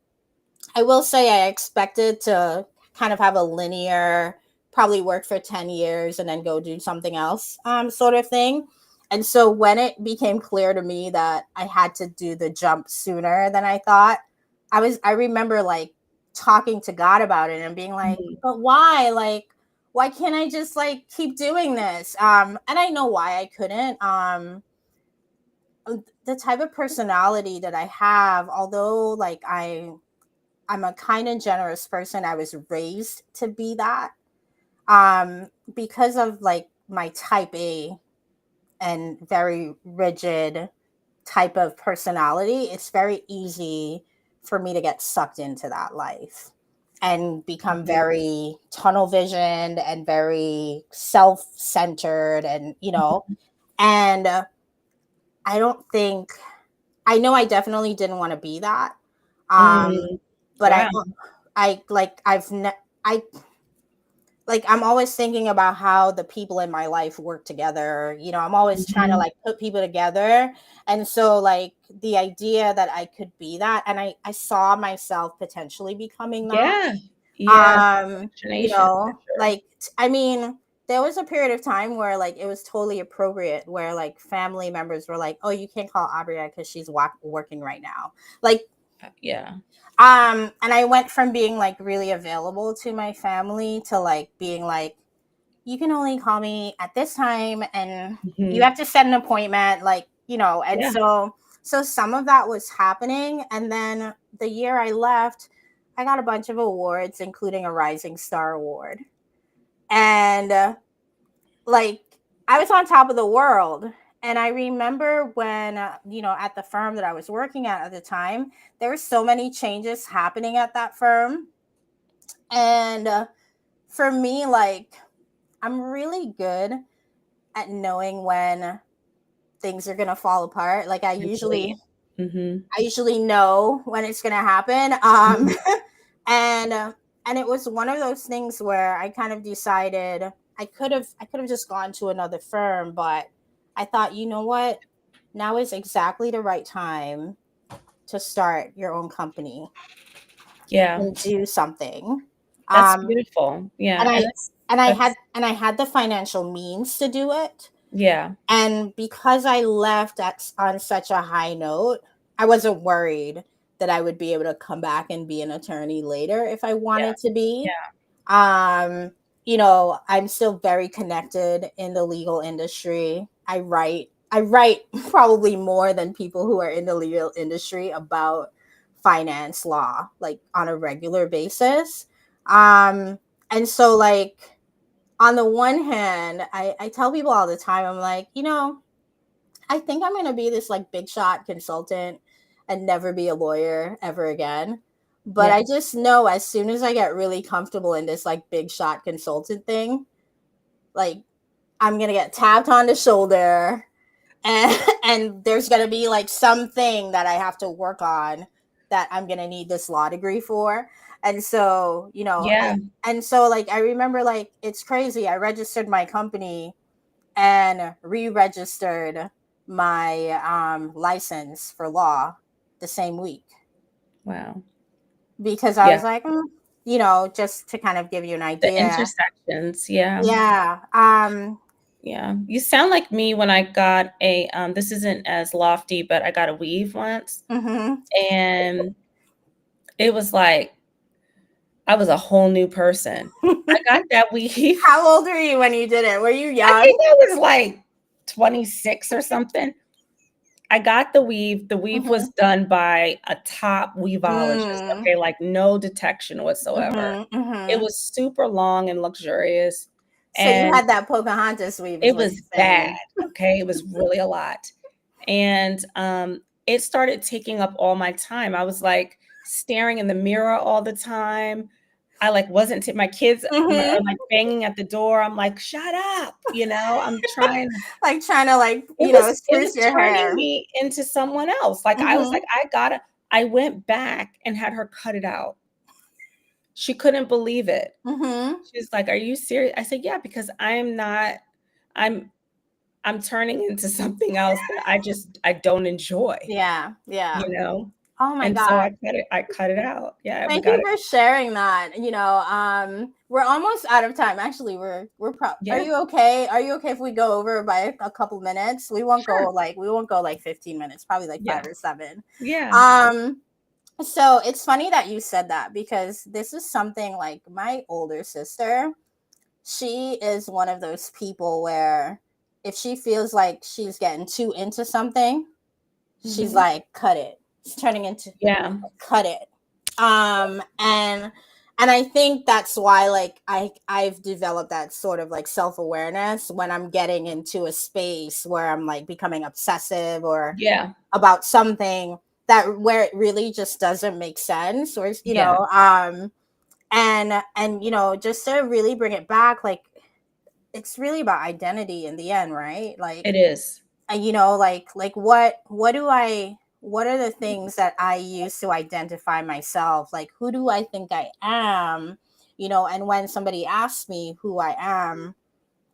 I will say I expected to kind of have a linear, probably work for 10 years and then go do something else, sort of thing. And so when it became clear to me that I had to do the jump sooner than I thought, I remember, like, talking to God about it and being like, Mhm. but why? Like, why can't I just, like, keep doing this? And I know why I couldn't. The type of personality that I have, although, like, I'm a kind and generous person. I was raised to be that. Because of, like, my type A and very rigid type of personality, it's very easy for me to get sucked into that life and become Mhm. very tunnel visioned and very self-centered and I don't think I know I definitely didn't want to be that. Mm, But wow. I like I like I'm always thinking about how the people in my life work together. I'm always trying to Mhm. like put people together. And so like the idea that I could be that, and I saw myself potentially becoming that. Yeah. Yeah. Imagination for sure. Like I mean, there was a period of time where like it was totally appropriate where like family members were like, "Oh, you can't call Aubria because she's working right now." Like Yeah. and I went from being like really available to my family to like being like, you can only call me at this time and you Mhm. have to set an appointment, and Yeah. so some of that was happening. And then the year I left, I got a bunch of awards, including a Rising Star Award. And like I was on top of the world. And I remember when, at the firm that I was working at the time, there were so many changes happening at that firm. And for me, like, I'm really good at knowing when things are going to fall apart. Like, Mentally. Mhm. I usually know when it's going to happen. Mhm. And, and it was one of those things where I kind of decided I could have just gone to another firm, but I thought, you know what? Now is exactly the right time to start your own company Yeah. and do something. That's Um, beautiful. Yeah, and and I and I had that's and I had the financial means to do it. yeah. And because I left on such a high note, I wasn't worried that I would be able to come back and be an attorney later if I Yeah. wanted to be. Yeah. Um, I'm still very connected in the legal industry. I write probably more than people who are in the legal industry about finance law, like on a regular basis. Um, and so like on the one hand, I tell people all the time, I'm like, I think I'm gonna be this like big shot consultant and never be a lawyer ever again. But Yeah. I just know as soon as I get really comfortable in this like big shot consultant thing, like I'm gonna get tapped on the shoulder and and there's gonna be like something that I have to work on that I'm gonna need this law degree for. And so, Yeah. and so like I remember like it's crazy. I registered my company and re-registered my license for law the same week Wow. because I was Yeah. like, just to kind of give you an The idea. intersections. Yeah. Yeah. Yeah. You sound like me when I got a this isn't as lofty, but I got a weave once, Mhm. and it was like I was a whole new person. I got that weave. How old were you when you did it? Were you I young? think I was like 26 or something. I got the weave. The weave was Mhm. done by a top weaveologist, Mm. okay, like no detection whatsoever. Mhm. It Mhm. was super long and luxurious, So you and had that Pocahontas weave, is it what was you're bad, saying. okay? It was really a lot. And it started taking up all my time. I was like staring in the mirror all the time. I like wasn't my kids are Mhm. like banging at the door. I'm like, shut up, I'm trying. Like trying to like It spruce was your turning hair. me into someone else. Like I was like, Mhm. I went back and had her cut it out. She couldn't believe it. Mhm. She's like, "Are you serious?" I said, "Yeah, because I'm not I'm I'm turning into something else that I don't enjoy, Yeah. Yeah. you know? Oh my And so god. I cut it out. Yeah, we Thank got you it. for sharing that. We're almost out of time. Actually, are Yeah, you okay? Are you okay if we go over by a couple minutes? sure. We won't go like 15 minutes, probably like Yeah. 5 or 7. Yeah. Um so it's funny that you said that because this is something like my older sister, she is one of those people where if she feels like she's getting too into something, she's Mhm. like cut it. It's turning into Yeah. cut it. And I think that's why like I've developed that sort of like self-awareness when I'm getting into a space where I'm like becoming obsessive or Yeah. about something that where it really just doesn't make sense, or Yeah. and just to really bring it back, like it's really about identity in the end, right? Like It is. like what what are the things that I use to identify myself? Like, who do I think I am? And when somebody asks me who I am,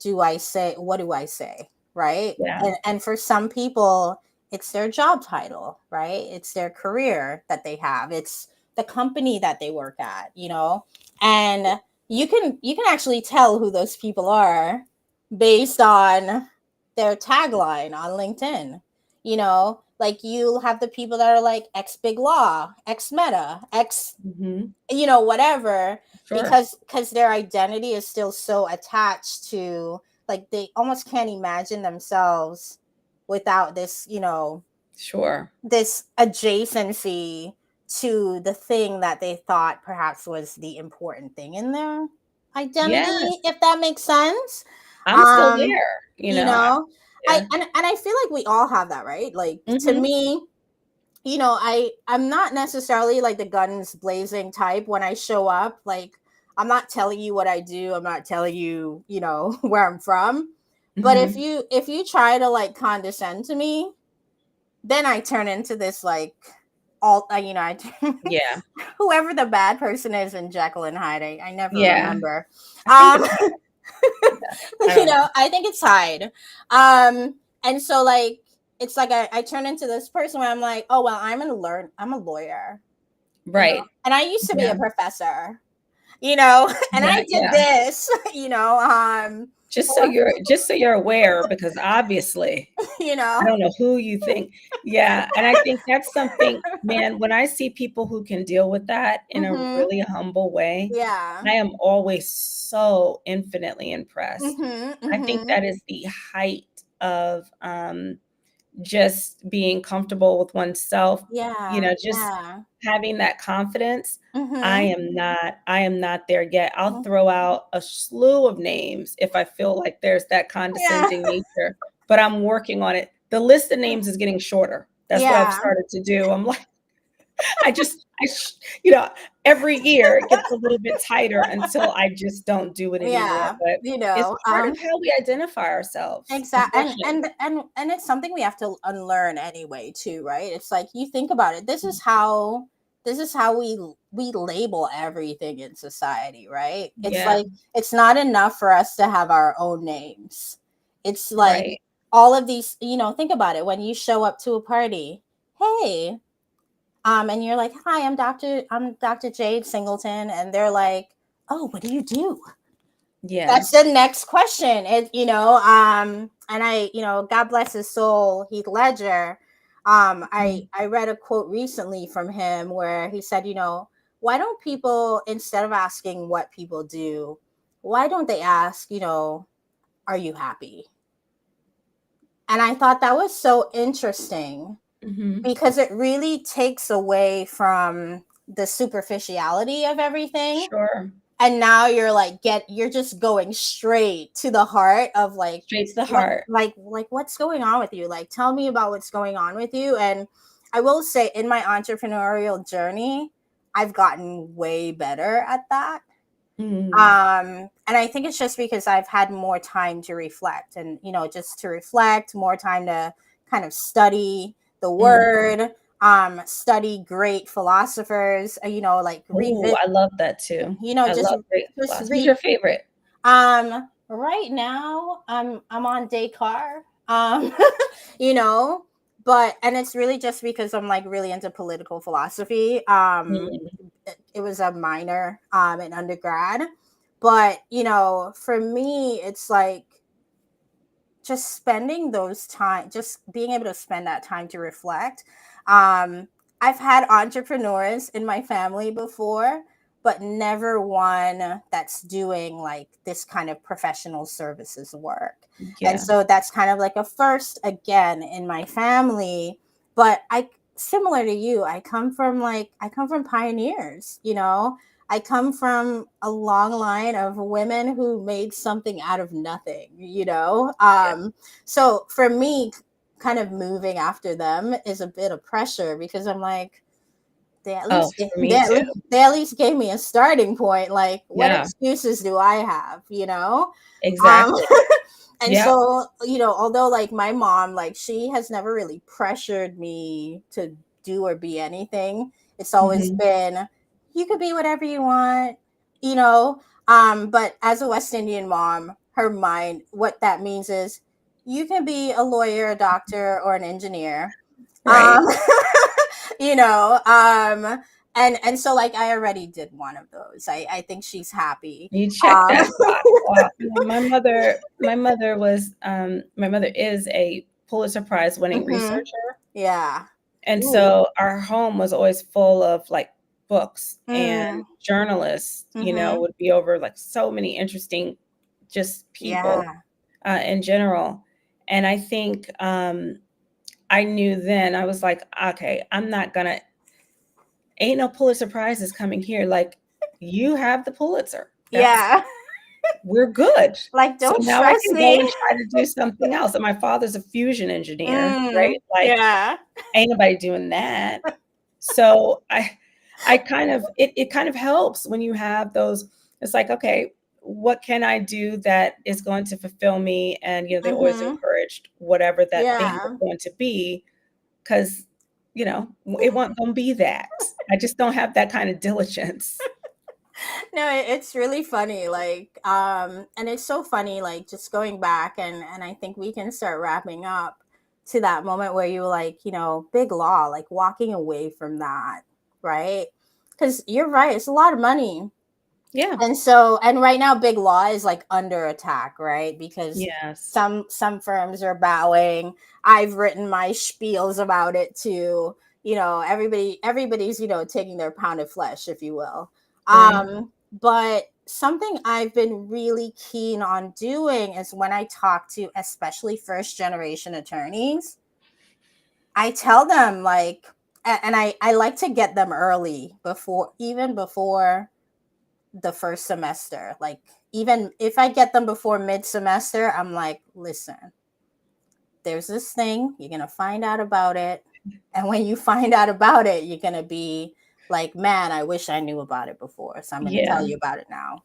what do I say? Right. Yeah. And for some people, it's their job title, right? It's their career that they have. It's the company that they work at, and you can actually tell who those people are based on their tagline on LinkedIn. Like you'll have the people that are like ex big law, ex meta, ex, Mm-hmm. whatever, Sure. because their identity is still so attached to, like, they almost can't imagine themselves without this, Sure. this adjacency to the thing that they thought perhaps was the important thing in their Yes. identity, if that makes sense. I'm still um there, you know I yeah. and I feel like we all have that, right? Like, to Mm-hmm. me, I'm not necessarily like the guns blazing type when I show up. Like, I'm not telling you what I do. I'm not telling you, where I'm from. But if Mm-hmm. you try to like condescend to me, then I turn into this like all I Yeah. whoever the bad person is in Jekyll and Hyde. I never Yeah. remember. I think Um it's I don't know. I think it's Hyde. And so like it's like I turn into this person where I'm like, oh well, I'm a lawyer, Right. and I used to be a Yeah. professor, and I Yeah. did Yeah. this, for, Just so you're aware, because obviously you I know, don't know who you think. Yeah. And I think that's something, man, when I see people who can deal with that in a mm-hmm, really humble way, yeah, I am always so infinitely impressed. mm-hmm, I think mm-hmm, that is the height of just being comfortable with oneself, yeah, just yeah, having that confidence. mm-hmm, I am not there yet. I'll mm-hmm, throw out a slew of names if I feel like there's that yeah, condescending nature, but I'm working on it. The list of names is getting shorter. That's what I've yeah, started to do. I'm like, I just, I, sh- you know, every year it gets a little bit tighter until I just don't do it anymore. yeah, But it's part of how we identify ourselves, exactly. and unfortunately. and and and it's something we have to unlearn anyway too, right? It's like, you think about it, this is how we label everything in society, right? It's Yeah, like, it's not enough for us to have our own names. It's like right. all of these, think about it, when you show up to a party, hey, and you're like, hi, I'm Dr. Jade Singleton, and they're like, oh, what do you do? Yeah. That's the next question. And God bless his soul, Heath Ledger. Mhm. I read a quote recently from him where he said, why don't people, instead of asking what people do, why don't they ask, are you happy? And I thought that was so interesting, Mhm. because it really takes away from the superficiality of everything. Sure. And now you're just going straight to the heart of like, Straight to the what, heart. what's going on with you, like, tell me about what's going on with you. And I will say, in my entrepreneurial journey, I've gotten way better at that. Mhm. And I think it's just because I've had more time to reflect, and just to reflect, more time to kind of study the Mhm. word, study great philosophers, like Oh, revisit, I love that too. I just love great just philosophy. Who's read. your favorite? Right now I'm on Descartes. You know, and it's really just because I'm like really into political philosophy. Mhm. It was a minor in undergrad, but for me, it's like just spending those time, just being able to spend that time to reflect. I've had entrepreneurs in my family before, but never one that's doing like this kind of professional services work. And Yeah. so that's kind of like a first again in my family. But similar to you, I come from pioneers, I come from a long line of women who made something out of nothing, Yeah. So for me, kind of moving after them is a bit of pressure, because I'm like, they at Oh, least they, for they, me at too. least, they at least gave me a starting point. Like, what Yeah, excuses do I have? Um, exactly. And Yep. so, although like my mom, like she has never really pressured me to do or be anything. It's always Mhm. been, you could be whatever you want, you know. But as a West Indian mom, her mind, what that means is you can be a lawyer, a doctor, or an engineer. Right. Um, you know, um, and so like I already did one of those. I think she's happy. You check Um, that box off. My mother is a Pulitzer Prize winning mhm. researcher. Yeah. And Ooh. so our home was always full of like books, and Mm. journalists, Mhm. would be over like so many interesting just people Yeah. in general. And I think I knew then, I was like, okay, I'm not gonna, ain't no Pulitzer Prizes coming here. Like, you have the Pulitzer. That's, Yeah. we're good. Like, So don't now I stress can go me. and try to do something else. And my father's a fusion engineer, right? Mm. Like, Yeah. ain't nobody doing that. So I kind of, it kind of helps when you have those. It's like, okay, what can I do that is going to fulfill me? And they always Mhm. encouraged whatever that thing was Yeah. going to be, because it won't gonna be that. I just don't have that kind of diligence. No, it's really funny. Like, and it's so funny. Like, just going back, and I think we can start wrapping up to that moment where you were like, big law, like walking away from that, right? Because you're right, it's a lot of money. Yeah. And so, and right now big law is like under attack, right? Because Yes. some firms are bowing. I've written my spiels about it too. Everybody's taking their pound of flesh, if you will. Right. But something I've been really keen on doing is when I talk to especially first generation attorneys, I tell them like, and I like to get them early, even before the first semester. Like, even if I get them before mid semester, I'm like, listen, there's this thing, you're going to find out about it. And when you find out about it, you're going to be like, man, I wish I knew about it before. So I'm going to Yeah. tell you about it now.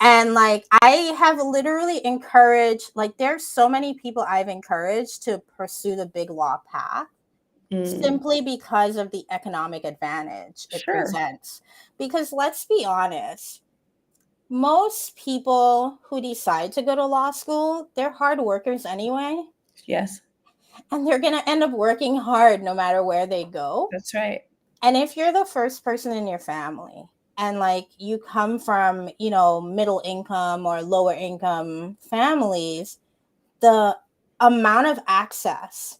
And like, I have literally encouraged, like, there's so many people I've encouraged to pursue the big law path Mm. simply because of the economic advantage it Sure. presents. Because let's be honest, most people who decide to go to law school, they're hard workers anyway, Yes, and they're going to end up working hard no matter where they go. that's right. And if you're the first person in your family and like you come from, middle income or lower income families, the amount of access,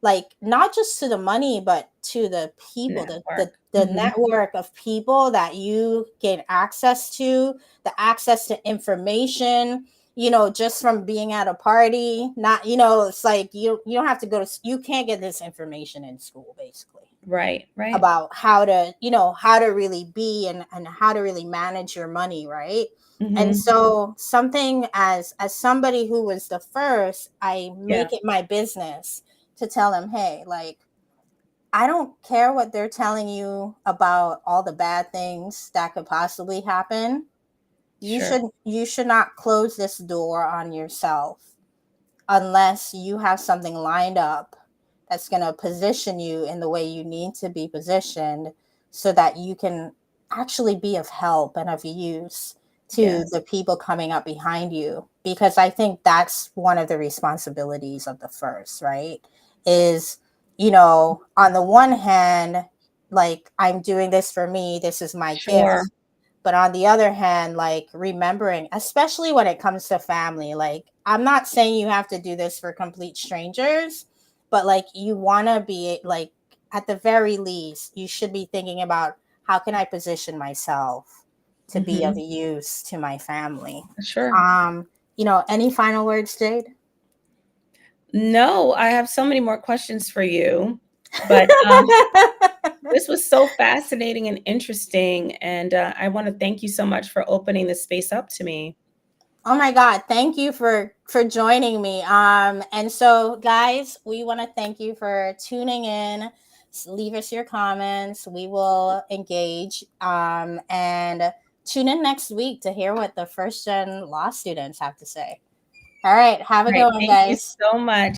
like not just to the money but to the people, Network. the Mhm. network of people that you get access to, the access to information, just from being at a party. Not, it's like you don't have to you can't get this information in school, basically, Right, right. about how to really be, and how to really manage your money, right? And Mhm. so something, as somebody who was the first, I Yeah, make it my business to tell them, hey, like, I don't care what they're telling you about all the bad things that could possibly happen. you sure. should you should not close this door on yourself unless you have something lined up that's going to position you in the way you need to be positioned, so that you can actually be of help and of use to Yes. the people coming up behind you. Because I think that's one of the responsibilities of the first, right? Is, on the one hand, like, I'm doing this for me, this is my Sure. gift. But on the other hand, like, remembering, especially when it comes to family, like, I'm not saying you have to do this for complete strangers, but like, you want to be like, at the very least, you should be thinking about, how can I position myself to be of Mhm. use to my family? Sure. Any final words, Jade? No, I have so many more questions for you, but, this was so fascinating and interesting, and, I wanna thank you so much for opening this space up to me. Oh my God, thank you for joining me. And so guys, we want to thank you for tuning in. Leave us your comments. We will engage. And tune in next week to hear what the first gen law students have to say. All right. Have a All good right. one, Thank you guys. so much.